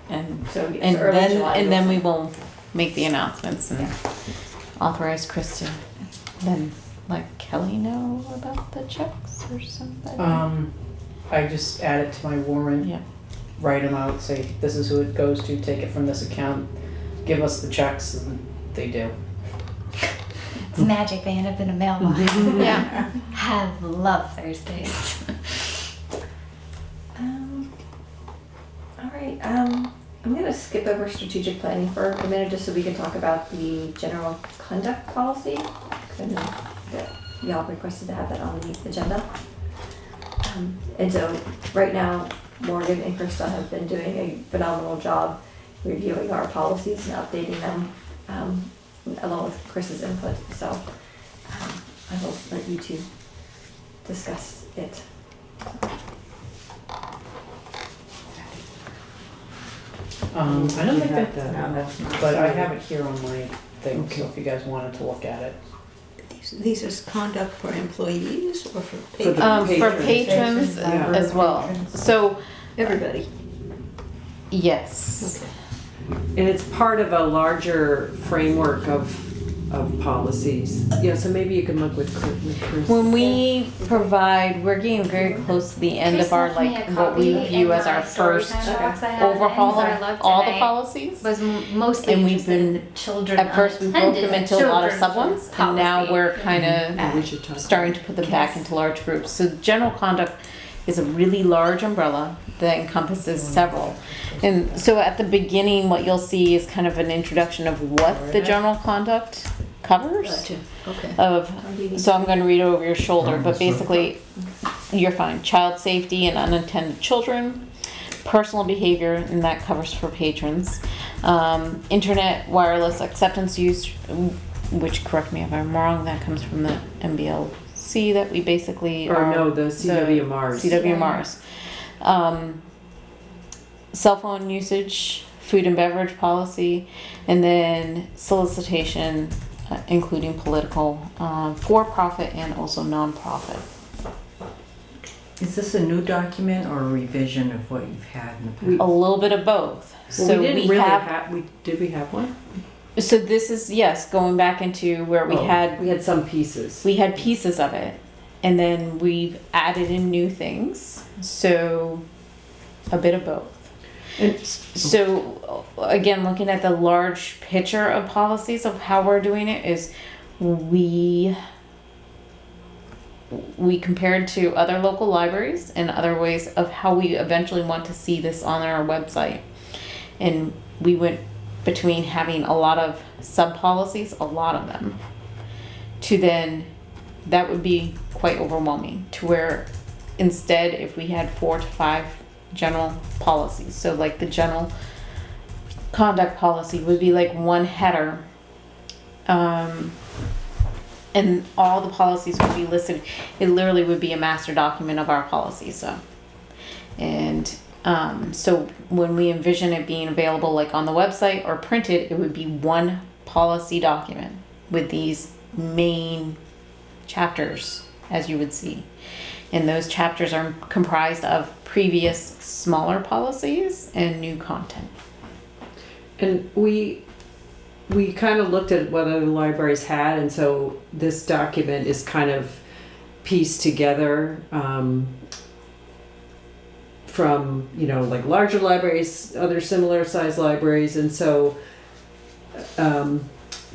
And So it's early July. and then we will make the announcements and authorize Chris to then let Kelly know about the checks or something. I just add it to my warrant. Yeah. Write them out, say, this is who it goes to, take it from this account, give us the checks, and they do. It's magic. They end up in a mailbox. Yeah. Have love Thursdays. All right, I'm gonna skip over strategic planning for a minute just so we can talk about the general conduct policy. 'Cause I know that y'all requested to have that on the agenda. And so right now, Morgan and Krista have been doing a phenomenal job reviewing our policies and updating them, along with Chris's input. So I will let you two discuss it. I don't think have that, No, that's not. but I have it here on my thing, Okay. so if you guys wanted to look at it. These are conduct for For employees or for the patrons? For patrons. patrons Yeah. as well. So, Everybody. yes. And it's part of a larger framework of policies. Yeah, so maybe you can look with Chris. When we provide, we're getting very close to the end Chris of our, left me like, a what we copy view in as our my story first time box I had overhaul in, so I of looked all the today. policies. Was mostly And we've interested in the been- children. At first, we broke them into a lot of children's sub-ones, and now policy. we're kind Yeah, we of should talk. starting to put them back into large groups. So general conduct is a really large umbrella that encompasses several. And so at the beginning, what you'll see is kind of an introduction of what the general conduct covers. Gotcha, okay. So I'm going to read it over your shoulder, but so- basically, you're fine. Child safety and unattended children, personal behavior, and that covers for patrons. Internet wireless acceptance use, which, correct me if I'm wrong, that comes from the MBLC that we basically Or are- no, the CWMRs. CWMRs. Cell phone usage, food and beverage policy, and then solicitation, including political, for-profit and also non-profit. Is this a new document or a revision of what you've had in the past? A little bit of both. Well, So we didn't we really have, have, did we have one? so this is, yes, going back into where we Oh, had We had some pieces. we had pieces of it, and then we've added in new things. So a bit of both. And So again, looking at the large picture of policies of how we're doing it is we compared to other local libraries and other ways of how we eventually want to see this on our website. And we went between having a lot of sub policies, a lot of them, to then that would be quite overwhelming, to where instead if we had 4 to 5 general policies, so like the general conduct policy would be like one header, and all the policies would be listed. It literally would be a master document of our policies. So when we envision it being available like on the website or printed, it would be one policy document with these main chapters, as you would see. And those chapters are comprised of previous smaller policies and new content. And we kind of looked at what other libraries had, and so this document is kind of pieced together from, you know, like larger libraries, other similar sized libraries, and so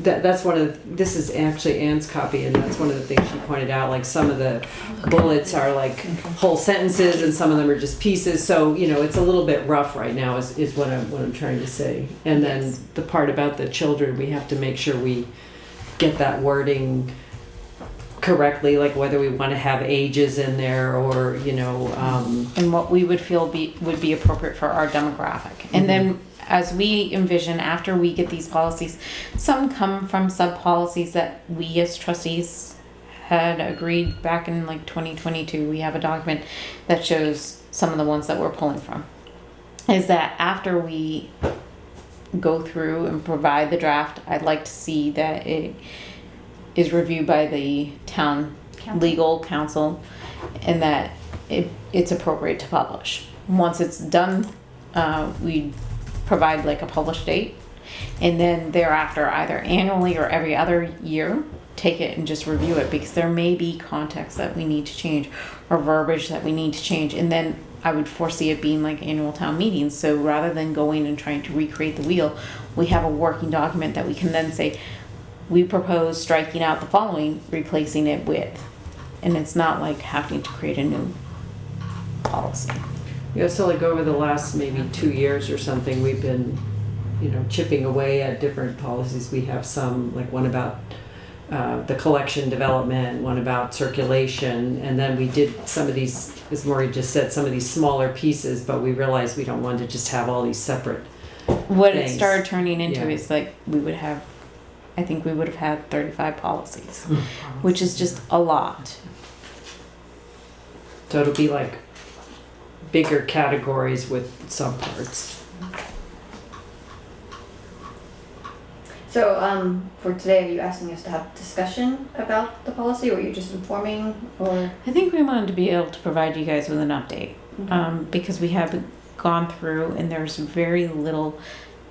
that's one of this is actually Anne's copy, and that's one of the things she pointed out, like some of the bullets are like whole sentences and some of them are just pieces, so you know it's a little bit rough right now is what I'm trying to say. And then the part about the children, we have to make sure we get that wording correctly, like whether we want to have ages in there or you know and what we would feel would be appropriate for our demographic. And then as we envision, after we get these policies, some come from sub policies that we as trustees had agreed back in like 2022. We have a document that shows some of the ones that we're pulling from. Is that after we go through and provide the draft, I'd like to see that it is reviewed by the town legal counsel and that it's appropriate to publish. Once it's done, we provide like a published date, and then thereafter either annually or every other year take it and just review it, because there may be context that we need to change or verbiage that we need to change. And then I would foresee it being like annual town meetings, so rather than going and trying to recreate the wheel, we have a working document that we can then say we propose striking out the following, replacing it with, and it's not like having to create a new policy. Yeah, so like over the last maybe 2 years or something, we've been, you know, chipping away at different policies. We have some, like one about the collection development, one about circulation, and then we did some of these, as Maureen just said, some of these smaller pieces, but we realized we don't want to just have all these separate What things. it started turning into Yeah. is like I think we would have had 35 policies, which is just a lot. So it'll be like bigger categories with subparts. So, for today, are you asking us to have discussion about the policy, or are you just informing, or? I think we wanted to be able to provide you guys with an update, because we have gone through and there's very little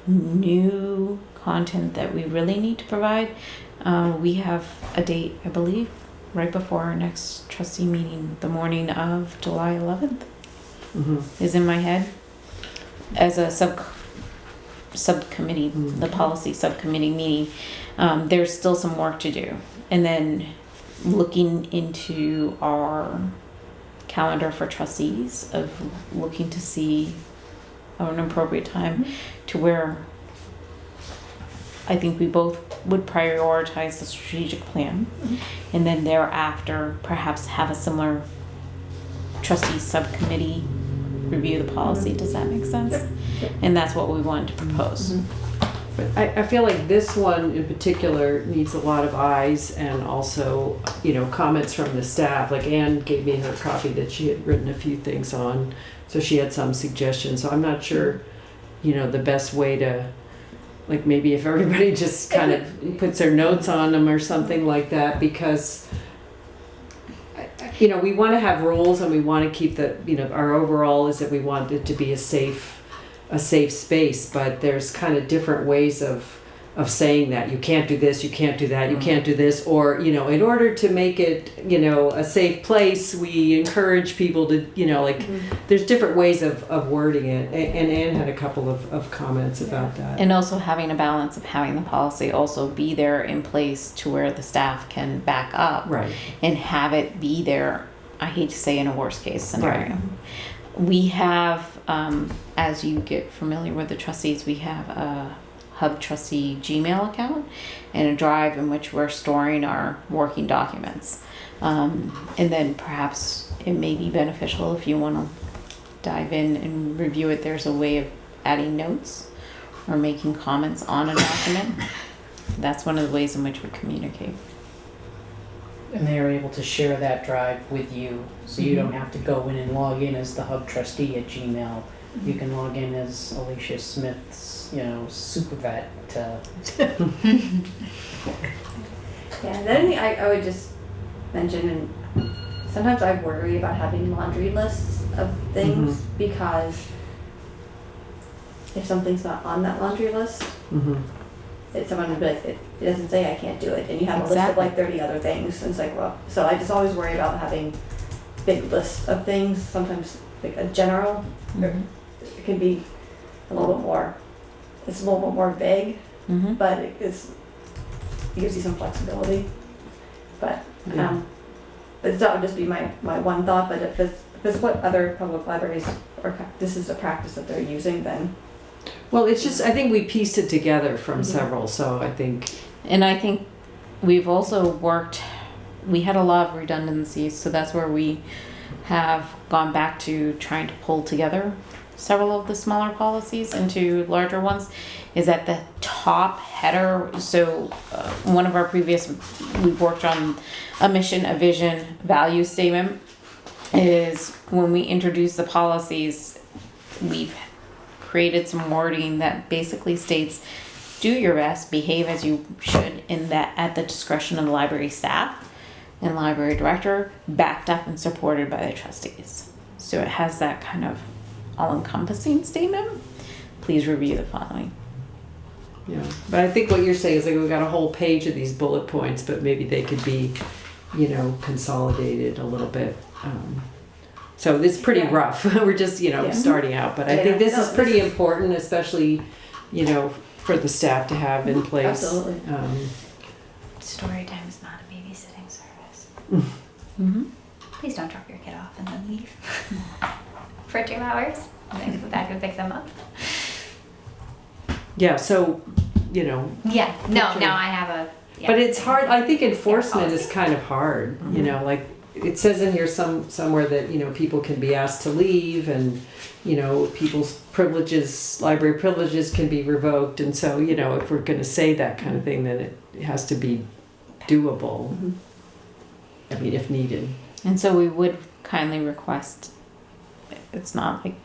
new content that we really need to provide. We have a date, I believe, right before our next trustee meeting, the morning of July 11th is in my head, as a subcommittee, the policy subcommittee meeting. There's still some work to do. And then looking into our calendar for trustees, of looking to see an appropriate time to where I think we both would prioritize the strategic plan, and then thereafter perhaps have a similar trustee subcommittee review the policy. Does that make sense? And that's what we wanted to propose. But I feel like this one in particular needs a lot of eyes, and also, you know, comments from the staff. Like Anne gave me her copy that she had written a few things on, so she had some suggestions. So I'm not sure, you know, the best way to, like maybe if everybody just kind of puts their notes on them or something like that, because you know, we want to have rules and we want to keep the, you know, our overall is that we want it to be a safe space, but there's kind of different ways of of saying that you can't do this, you can't do that, you can't do this, or, you know, in order to make it, you know, a safe place, we encourage people to, you know, like, there's different ways of wording it. And Anne had a couple of comments about that. And also having a balance of having the policy also be there in place to where the staff can back up. Right. And have it be there, I hate to say in a worst case scenario. Right. We have, as you get familiar with the trustees, we have a Hub Trustee Gmail account and a drive in which we're storing our working documents. And then perhaps it may be beneficial if you want to dive in and review it. There's a way of adding notes or making comments on a document. That's one of the ways in which we communicate. And they are able to share that drive with you, so you don't have to go in and log in as the hub trustee at Gmail. You can log in as Alicia Smith's, you know, super vet. Yeah, the other thing I would just mention, and sometimes I worry about having laundry lists of things because if something's not on that laundry list, someone would be like, it doesn't say I can't do it, and you have a list of like 30 other things, and it's like, well, so I just always worry about having big lists of things. Sometimes like a general, it can be a little bit more, it's a little bit more vague, but it gives you some flexibility. But but that would just be my one thought. But if it's what other public libraries this is a practice that they're using, then. Well, it's just, I think we pieced it together from several, so I think. And I think we've also worked, we had a lot of redundancies, so that's where we have gone back to trying to pull together several of the smaller policies into larger ones, is at the top header. So one of our previous, we've worked on a mission, a vision, value statement, is when we introduce the policies, we've created some wording that basically states, do your best, behave as you should, in that at the discretion of the library staff and library director, backed up and supported by the trustees. So it has that kind of all-encompassing statement. Please review the following. Yeah, but I think what you're saying is like we've got a whole page of these bullet points, but maybe they could be, you know, consolidated a little bit. So it's pretty rough. We're just, you know, starting out, but I think this is pretty important, especially, you know, for the staff to have in place. Absolutely. Story time is not a babysitting service. Please don't drop your kid off and then leave for 2 hours and then come back and pick them up. Yeah, so, you know. Yeah, no, I have a. Yeah. But it's hard. I think enforcement policy. is kind of hard. You know, like it says in here somewhere that, you know, people can be asked to leave, and, you know, people's privileges, library privileges, can be revoked. And so, you know, if we're going to say that kind of thing, then it has to be doable. I mean, if needed. And so we would kindly request, it's not like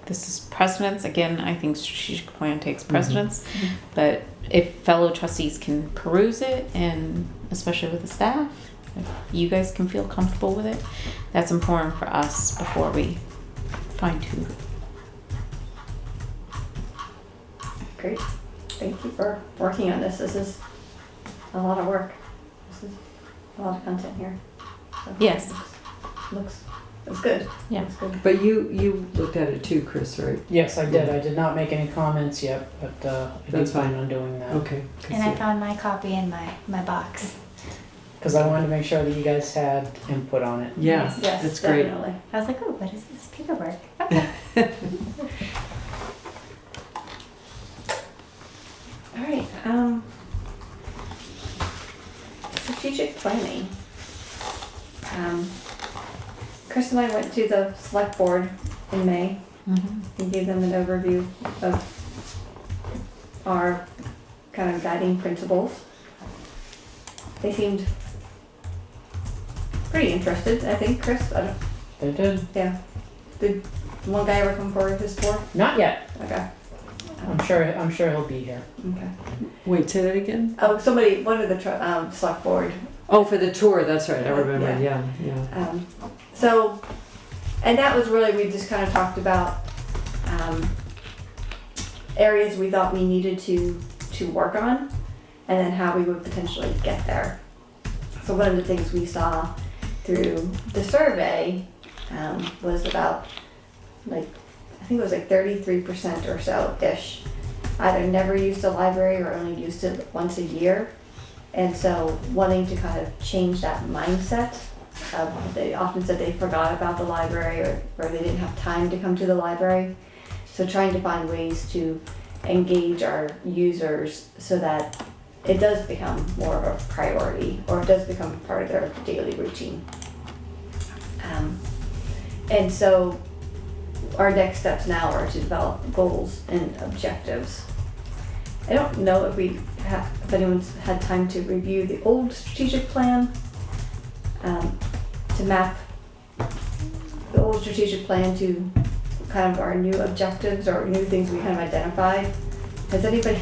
this is precedence. Again, I think strategic plan takes precedence, but if fellow trustees can peruse it, and especially with the staff, if you guys can feel comfortable with it, that's important for us before we fine tune. Great. Thank you for working on this. This is a lot of work. This is a lot of content here. So Yes. It's good. Yeah. It's good. But you looked at it too, Chris, right? Yes, I did. I did not make any comments yet, but I That's did plan fine. on doing that. Okay. And I found my copy in my box. Because I wanted to make sure that you guys had input on it. Yeah, Yes, that's great. definitely. I was like, oh, what is this paperwork? Okay. All right. Strategic planning. Chris and I went to the select board in May and gave them an overview of our kind of guiding principles. They seemed pretty interested, I think. Chris, I don't, They did. yeah. Did one guy ever come forward with his tour? Not yet. Okay. I'm sure he'll be here. Okay. Wait, say that again? Oh, one of the select board. Oh, for the tour, that's right. I remember. Yeah. Yeah. So, and that was really, we just kind of talked about areas we thought we needed to work on. and then how we would potentially get there. So one of the things we saw through the survey was about like, I think it was like 33% or so-ish either never used a library or only used it once a year. And so wanting to kind of change that mindset. They often said they forgot about the library or they didn't have time to come to the library. So trying to find ways to engage our users so that it does become more of a priority or it does become part of their daily routine. And so our next steps now are to develop goals and objectives. I don't know if anyone's had time to review the old strategic plan, to map the old strategic plan to kind of our new objectives or new things we kind of identified. Has anybody,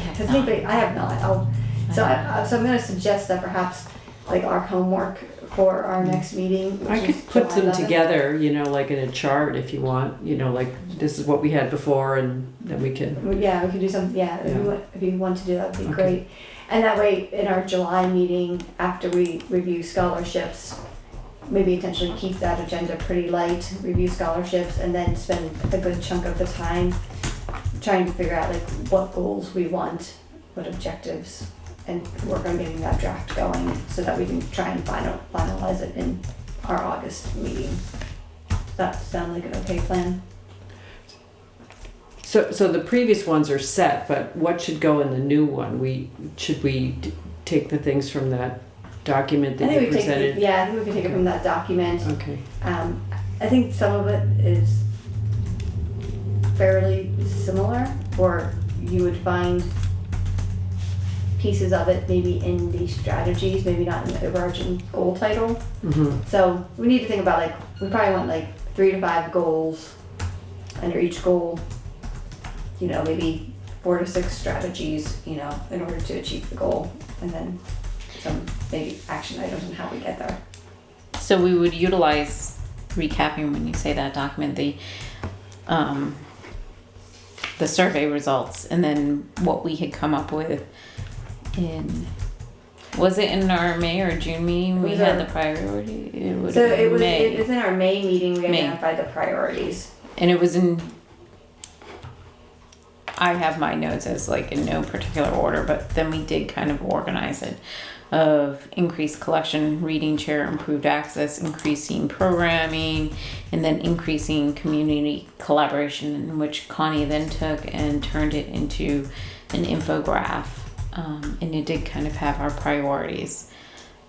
I have not. So I'm going to suggest that perhaps like our homework for our next meeting. I could put them together, you know, like in a chart if you want, you know, like this is what we had before and then we can. Yeah, we could do something, yeah, if you want to do that, would be Okay. great. And that way, in our July meeting, after we review scholarships, maybe intentionally keep that agenda pretty light, review scholarships, and then spend a good chunk of the time trying to figure out like what goals we want, what objectives, and work on getting that draft going so that we can try and finalize it in our August meeting. Does that sound like an okay plan? So the previous ones are set, but what should go in the new one? Should we take the things from that document that you presented? I think we can take it from that document. Okay. I think some of it is fairly similar, or you would find pieces of it maybe in the strategies, maybe not in the overarching goal title. Mm-hmm. So we need to think about like, we probably want like 3 to 5 goals under each goal, you know, maybe 4 to 6 strategies, you know, in order to achieve the goal, and then some maybe action items and how we get there. So we would utilize, recapping when you say that document, the survey results and then what we had come up with was it in our May or June meeting we had the priority? It was in our May meeting we May. identified the priorities. And it was in, I have my notes as like in no particular order, but then we did kind of organize it of increased collection, reading chair, improved access, increasing programming, and then increasing community collaboration, in which Connie then took and turned it into an infograph. And it did kind of have our priorities.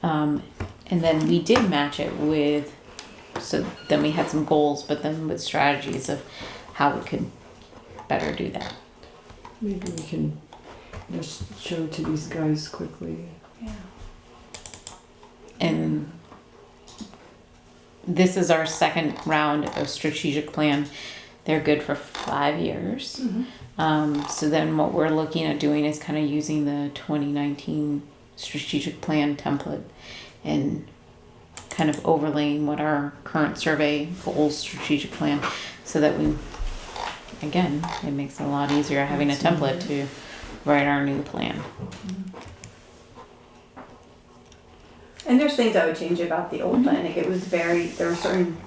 And then we did match it with, so then we had some goals, but then with strategies of how we could better do that. Maybe we can just show it to these guys quickly. Yeah. And this is our second round of strategic plan. They're good for 5 years. Mm-hmm. So then what we're looking at doing is kind of using the 2019 strategic plan template and kind of overlaying what our current survey goals strategic plan, so that we, again, it makes it a lot easier having a template to write our new plan. And there's things I would change about the old plan. Like it was there were certain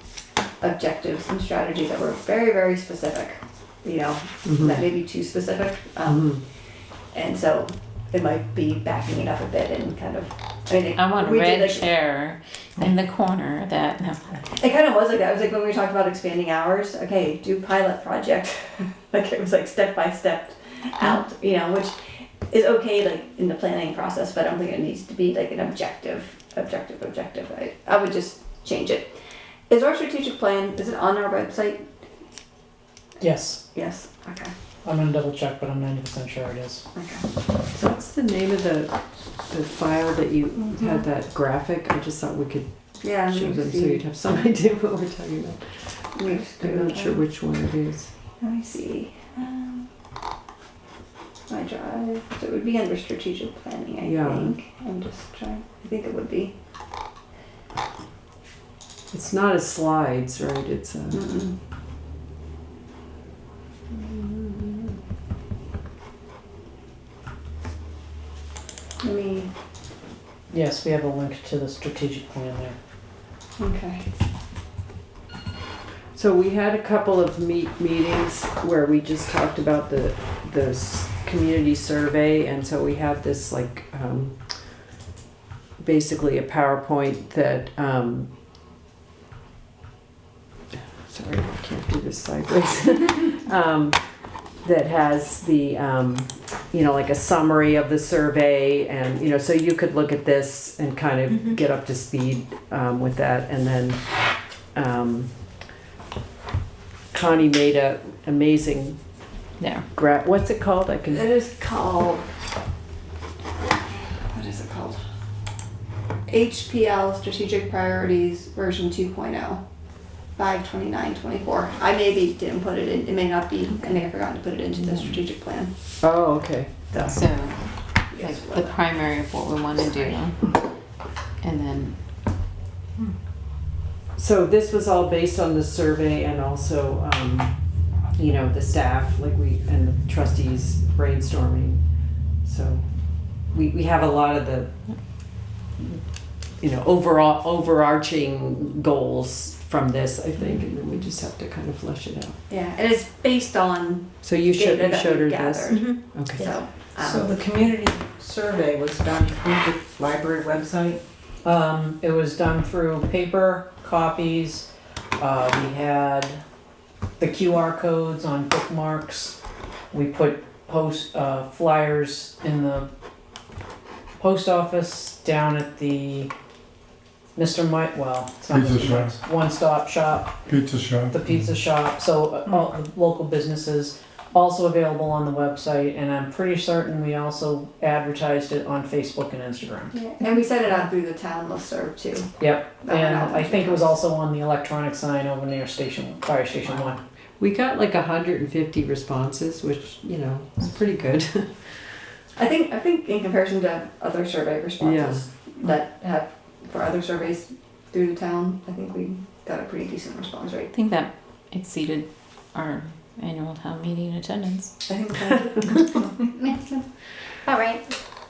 objectives and strategies that were very, very specific, you know, that may be too specific. And so it might be backing it up a bit and kind of, I want a we red did, like, chair in the corner that, no. It kind of was like that. It was like when we talked about expanding hours, okay, do pilot project. Like it was like step by step out, you know, which is okay like in the planning process, but I don't think it needs to be like an objective. I would just change it. Is our strategic plan, is it on our website? Yes, Yes, okay, I'm gonna double check, but I'm 90% sure it is. okay. So what's the name of the file that you had that graphic? I just thought we could Yeah, show let me them so see. you'd have some idea what we're talking about. Let me just do I'm not that. sure which one it is. Let me see. My drive. So it would be under strategic planning, I Yeah. think. I'm just trying. I think it would be. It's not a slides, right? It's a. Mm-mm. Let me, Yes, we have a link to the strategic plan there. okay. So we had a couple of meetings where we just talked about the community survey, and so we have this like, basically a PowerPoint that, sorry, I can't do this sideways. That has the, like a summary of the survey, and, so you could look at this and kind of get up to speed with that. And then Connie made a amazing There. what's it called? I can. It is called, what is it called? HPL Strategic Priorities version 2.0, 5/29/24. I maybe didn't put it in, it may not be, I may have forgotten to put it into the strategic plan. Oh, okay. So, Yes, like the primary of what we want to do, and then So this was all based on the survey and also, the staff, like and the trustees brainstorming. So we have a lot of the, overall overarching goals from this, I think, and then we just have to kind of flesh it out. Yeah, and it's based on So you data that showed her we've this? gathered. Okay. So, So the community survey was done through the library website? It was done through paper copies. We had the QR codes on bookmarks. We put flyers in the post office down at the it's not Pizza Mr. shop. Mike's, One Stop Shop, Pizza shop. the pizza shop. So all the local businesses also available on the website, and I'm pretty certain we also advertised it on Facebook and Instagram. yeah, and we sent it out through the town listserv too. Yep, That and went out. I think it was also on the electronic sign over near Fire Station 1. We got like 150 responses, which, is pretty good. I think in comparison to other survey responses that have, for other surveys through the town, I think we got a pretty decent response rate. I think that exceeded our annual town meeting attendance. I think so. All right.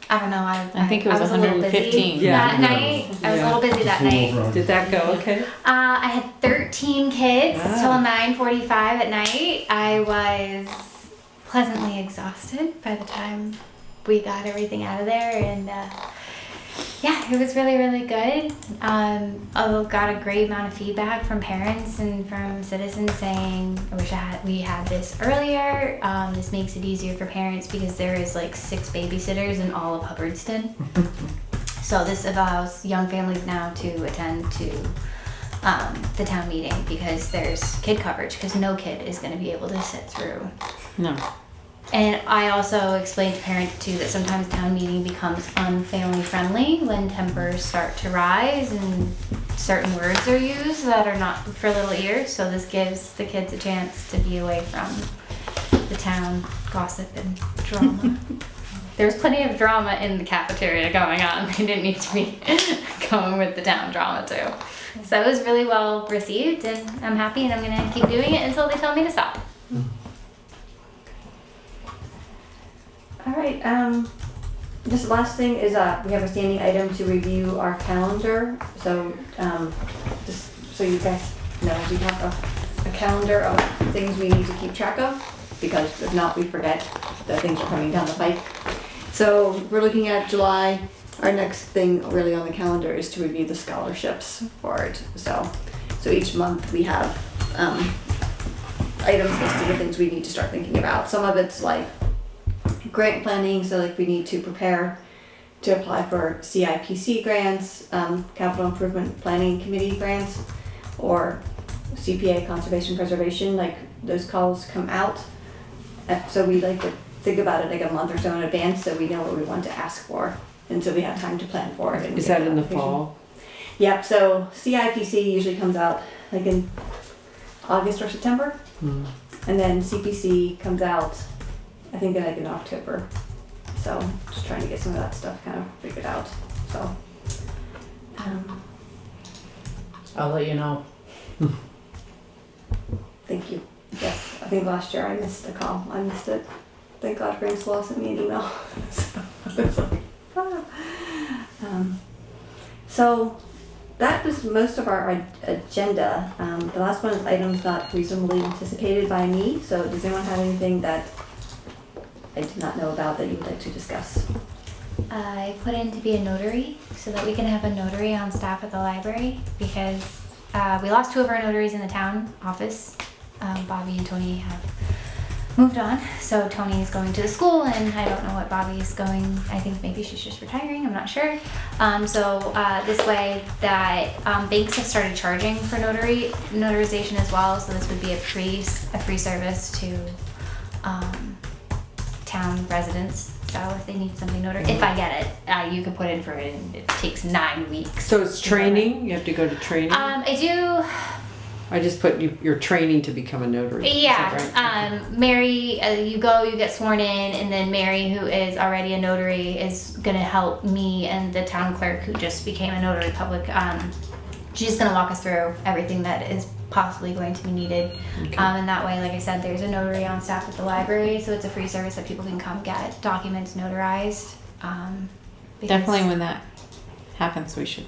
I don't know. I think it was a little 115. busy Yeah. that night. I was a little busy that night. Did that go okay? I had 13 kids Wow. till 9:45 at night. I was pleasantly exhausted by the time we got everything out of there, and it was really, really good. I got a great amount of feedback from parents and from citizens saying, I wish we had this earlier. This makes it easier for parents because there is like 6 babysitters in all of Hubbardston. So this allows young families now to attend to the town meeting because there's kid coverage, because no kid is going to be able to sit through. No. And I also explained to parents too that sometimes town meeting becomes unfamily friendly when tempers start to rise and certain words are used that are not for little ears. So this gives the kids a chance to be away from the town gossip and drama. There was plenty of drama in the cafeteria going on. They didn't need to be going with the town drama too. So it was really well received, and I'm happy, and I'm gonna keep doing it until they tell me to stop. All right, this last thing is, we have a standing item to review our calendar. So, just so you guys know, we have a calendar of things we need to keep track of, because if not, we forget that things are coming down the pike. So we're looking at July. Our next thing really on the calendar is to review the scholarships for it. So each month we have, items listed of things we need to start thinking about. Some of it's like grant planning, so like we need to prepare to apply for CIPC grants, Capital Improvement Planning Committee grants, or CPA Conservation Preservation, like those calls come out. So we like to think about it like a month or so in advance so we know what we want to ask for, and so we have time to plan for it. And Is get that in the application. fall? Yep, so CIPC usually comes out like in August or September, and then CPC comes out I think like in October. So just trying to get some of that stuff kind of figured out. So I'll let you know. thank you. Yes, I think last year I missed a call. I missed it. Thank God Francois sent me an email. So I was like, So that was most of our agenda. The last one is items not reasonably anticipated by me. So does anyone have anything that I did not know about that you would like to discuss? I put in to be a notary so that we can have a notary on staff at the library because we lost 2 of our notaries in the town office. Bobby and Tony have moved on, so Tony is going to the school, and I don't know what Bobby is going. I think maybe she's just retiring. I'm not sure. This way that banks have started charging for notarization as well. So this would be a free service to town residents. So if they need something notary, if I get it, you can put in for it, and it takes 9 weeks. So it's training? You have to go to training? I do. I just put your training to become a notary. Is Yeah, that right? Mary, you get sworn in, and then Mary, who is already a notary, is gonna help me and the town clerk who just became a notary public. She's gonna walk us through everything that is possibly going to be needed. Okay. And that way, like I said, there's a notary on staff at the library, so it's a free service that people can come get documents notarized. Because- Definitely when that happens, we should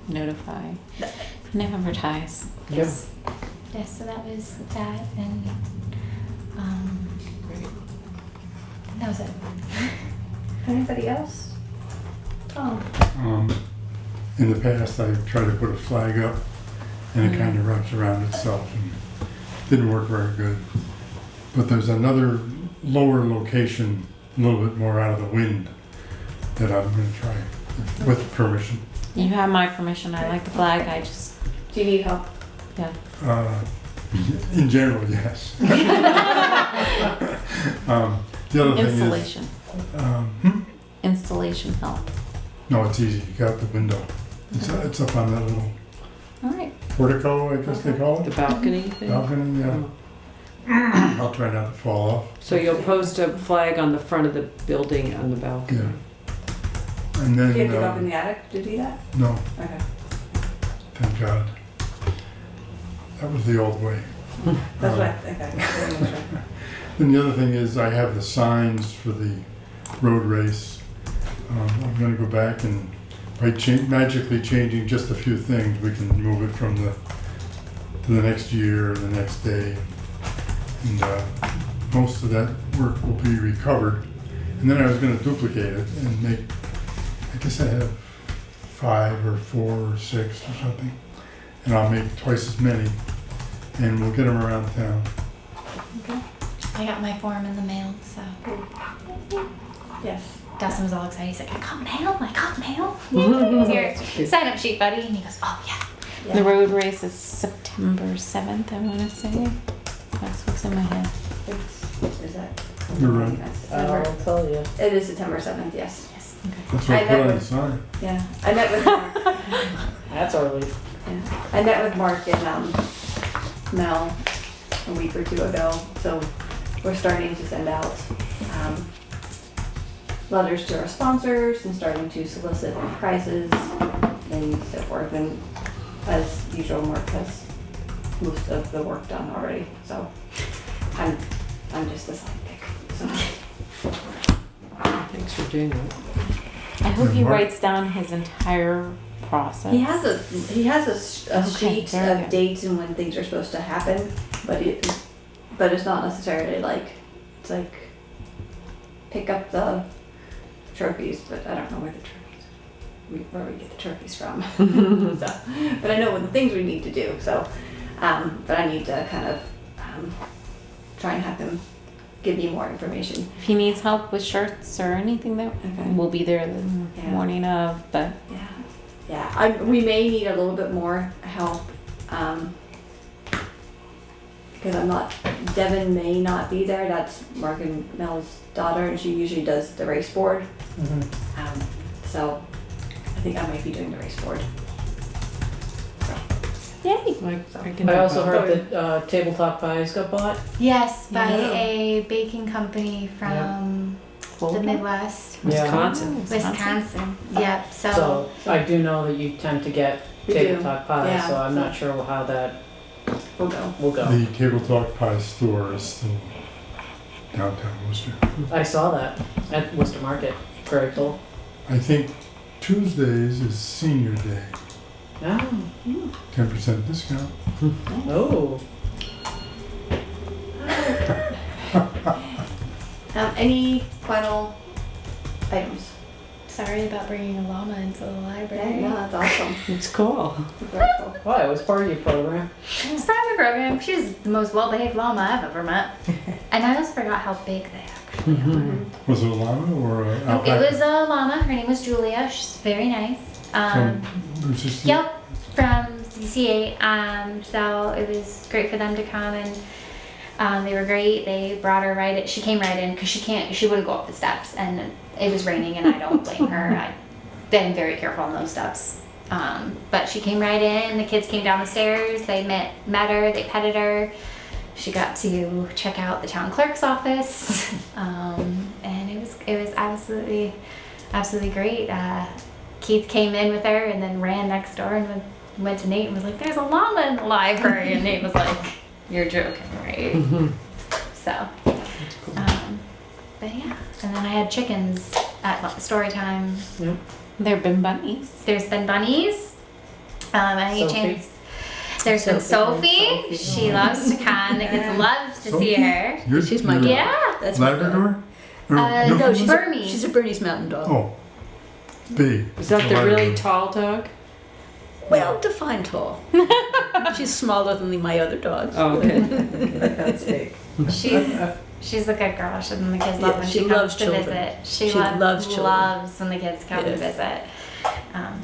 notify and advertise. Yes. Yes, so that was that, and that was it. Anybody else? Oh, In the past, I tried to put a flag up and it kind of wraps around itself and didn't work very good. But there's another lower location, a little bit more out of the wind, that I'm gonna try with permission. You have my permission. I like the flag. I just, do you need help? yeah. In general, yes. The other thing is, Installation. hmm? Installation help. No, it's easy. You got the window. It's up on that little All right. portico, I guess they call The it. balcony thing? Balcony, yeah. I'll try not to fall off. So you'll post a flag on the front of the building on the balcony? Yeah. And then, Do you have to go up in the attic to do that? no, Okay. thank God. That was the old way. That's what I think. Okay. And the other thing is I have the signs for the road race. I'm gonna go back and by magically changing just a few things, we can move it from to the next year or the next day. And most of that work will be recovered. And then I was gonna duplicate it and make, I guess I have 5 or 4 or 6 or something. And I'll make twice as many and we'll get them around town. I got my form in the mail, so Yes. Dustin was all excited. He's like, I got mail, It's your sign up sheet, buddy. And he goes, oh yeah. The road race is September 7th, I want to say. That's what's in my head. Is that? You're right. I'll tell you. It is September 7th, yes. Yes. That's what I I put on never- the sign. Yeah, I met with Mark. That's early. Yeah. I met with Mark and Mel a week or 2 ago, so we're starting to send out letters to our sponsors and starting to solicit prizes and so forth. And as usual, Mark has most of the work done already, so I'm just a sidekick. So. Thanks for doing that. I hope he Mark- writes down his entire process. He has a Okay, sheet very of good. dates and when things are supposed to happen, but it's not necessarily like, it's like pick up the trophies, but I don't know where where we get the trophies from. So, but I know what the things we need to do. So, but I need to kind of try and have him give me more information. If he needs help with shirts or anything, that Okay. we'll be there the Yeah. morning of. But Yeah. We may need a little bit more help because Devin may not be there. That's Mark and Mel's daughter, and she usually does the race board. So I think I might be doing the race board. yay! I also heard that tabletop pies got bought. Yes, by Yeah. a baking company from the Florida? Midwest, Wisconsin. Wisconsin. Yep. So I do know that you tend to get We do. tabletop pies, Yeah. so I'm not sure how that We'll go. will go. The Table Talk Pie store is still downtown Worcester. I saw that at Worcester Market. Very cool. I think 2 Tuesdays is senior day, Oh, 10% discount. oh. Any final items? Sorry about bringing a llama into the Yeah, library. no, that's awesome. It's cool. Very cool. Why, it was part of your program? It's part of the program. She was the most well-behaved llama I've ever met. And I almost forgot how big they actually are. Was it a llama or a It alpaca? was a llama. Her name was Julia. She's very nice. From Bruce's? Yep, from CC8. So it was great for them to come and they were great. They brought her right. She came right in because she wouldn't go up the steps, and it was raining, and I don't blame her. I've been very careful on those steps. But she came right in. The kids came down the stairs. They met her. They petted her. She got to check out the town clerk's office, and it was absolutely great. Keith came in with her and then ran next door and went to Nate and was like, "There's a llama in the library," and Nate was like, "You're joking, right?" So, but yeah, and then I had chickens at story time. Yep. There've been bunnies. There's been bunnies. Any Sophie? chance? There's been Sophie. She loves to come. The kids love to see her. She's my your dog. Yeah. That's my dog. Labrador? Or No, Newfoundland? she's Burmese. She's a Bernese Mountain Dog. Oh, big. Is that the really tall dog? Well, define tall. She's smaller than my other dogs. Oh, okay. That's big. She's a good girl. And the kids love Yeah, when she she comes loves to children. visit. She loves children. loves when the kids come to Yes. visit.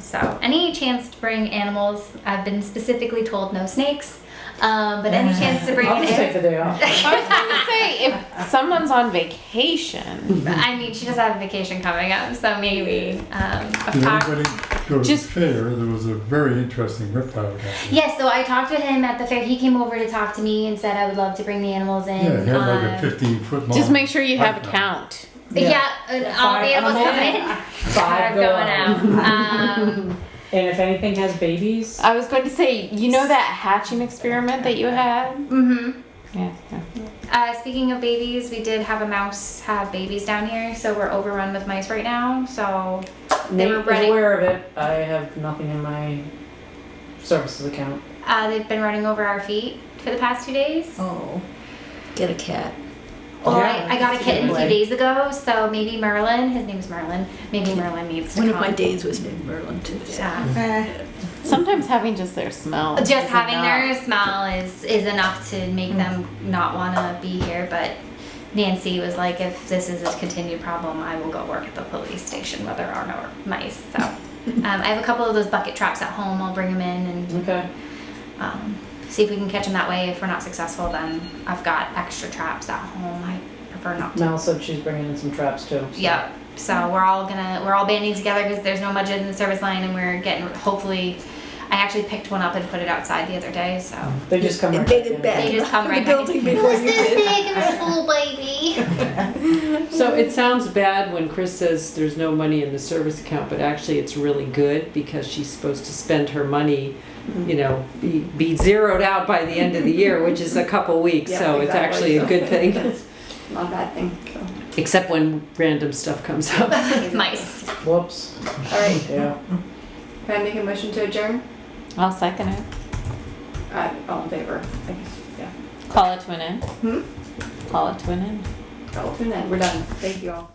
So any chance to bring animals? I've been specifically told no snakes. But any chance to bring I'll just take the day off. I was gonna say, if someone's on vacation, I mean, she does have a vacation coming up, so maybe. I've Did talked. anybody go to Just- the fair? There was a very interesting reptile guy. Yes, so I talked to him at the fair. He came over to talk to me and said I would love to bring the animals in. Yeah, he had like a 15-foot long. just make sure you have a python. count. Yeah, and all the animals come in. 5 go going out. out. And if anything has babies, I was going to say, you know that hatching experiment that you had? Mm-hmm. Yeah. Speaking of babies, we did have a mouse have babies down here, so we're overrun with mice right now. So they Nate were is running. aware of it. I have nothing in my services account. They've been running over our feet for the past 2 days. Oh, get a cat. Well, Yeah, I got a that's a kitten good 2 way. days ago, so maybe Merlin. His name's Merlin. Maybe Merlin needs to One come. of my days was named Merlin too. Sometimes having just their smell. Just is having enough. their smell is enough to make them not want to be here. But Nancy was like, if this is a continued problem, I will go work at the police station where there are no mice. So I have a couple of those bucket traps at home. I'll bring them in and Okay. see if we can catch them that way. If we're not successful, then I've got extra traps at home. I prefer not to. Mel said she's bringing in some traps too. so- Yep. So we're all banding together because there's no budget in the service line, and we're getting hopefully. I actually picked one up and put it outside the other day. So They just come And right they back did in. back. they just come The right back. building before you did. big and a full baby. So it sounds bad when Chris says there's no money in the service account, but actually it's really good because she's supposed to spend her money, you know, be zeroed out by the end of the year, which is a couple weeks. Yeah, So it's exactly. actually a good thing, Not a bad thing. So. except when random stuff comes up. Mice. Whoops. All right. Yeah. Can I make a motion to adjourn? I'll second it. All in favor? I guess, yeah. Call it to an end. Hmm? Call it to an end. All to an end. We're done. Thank you all.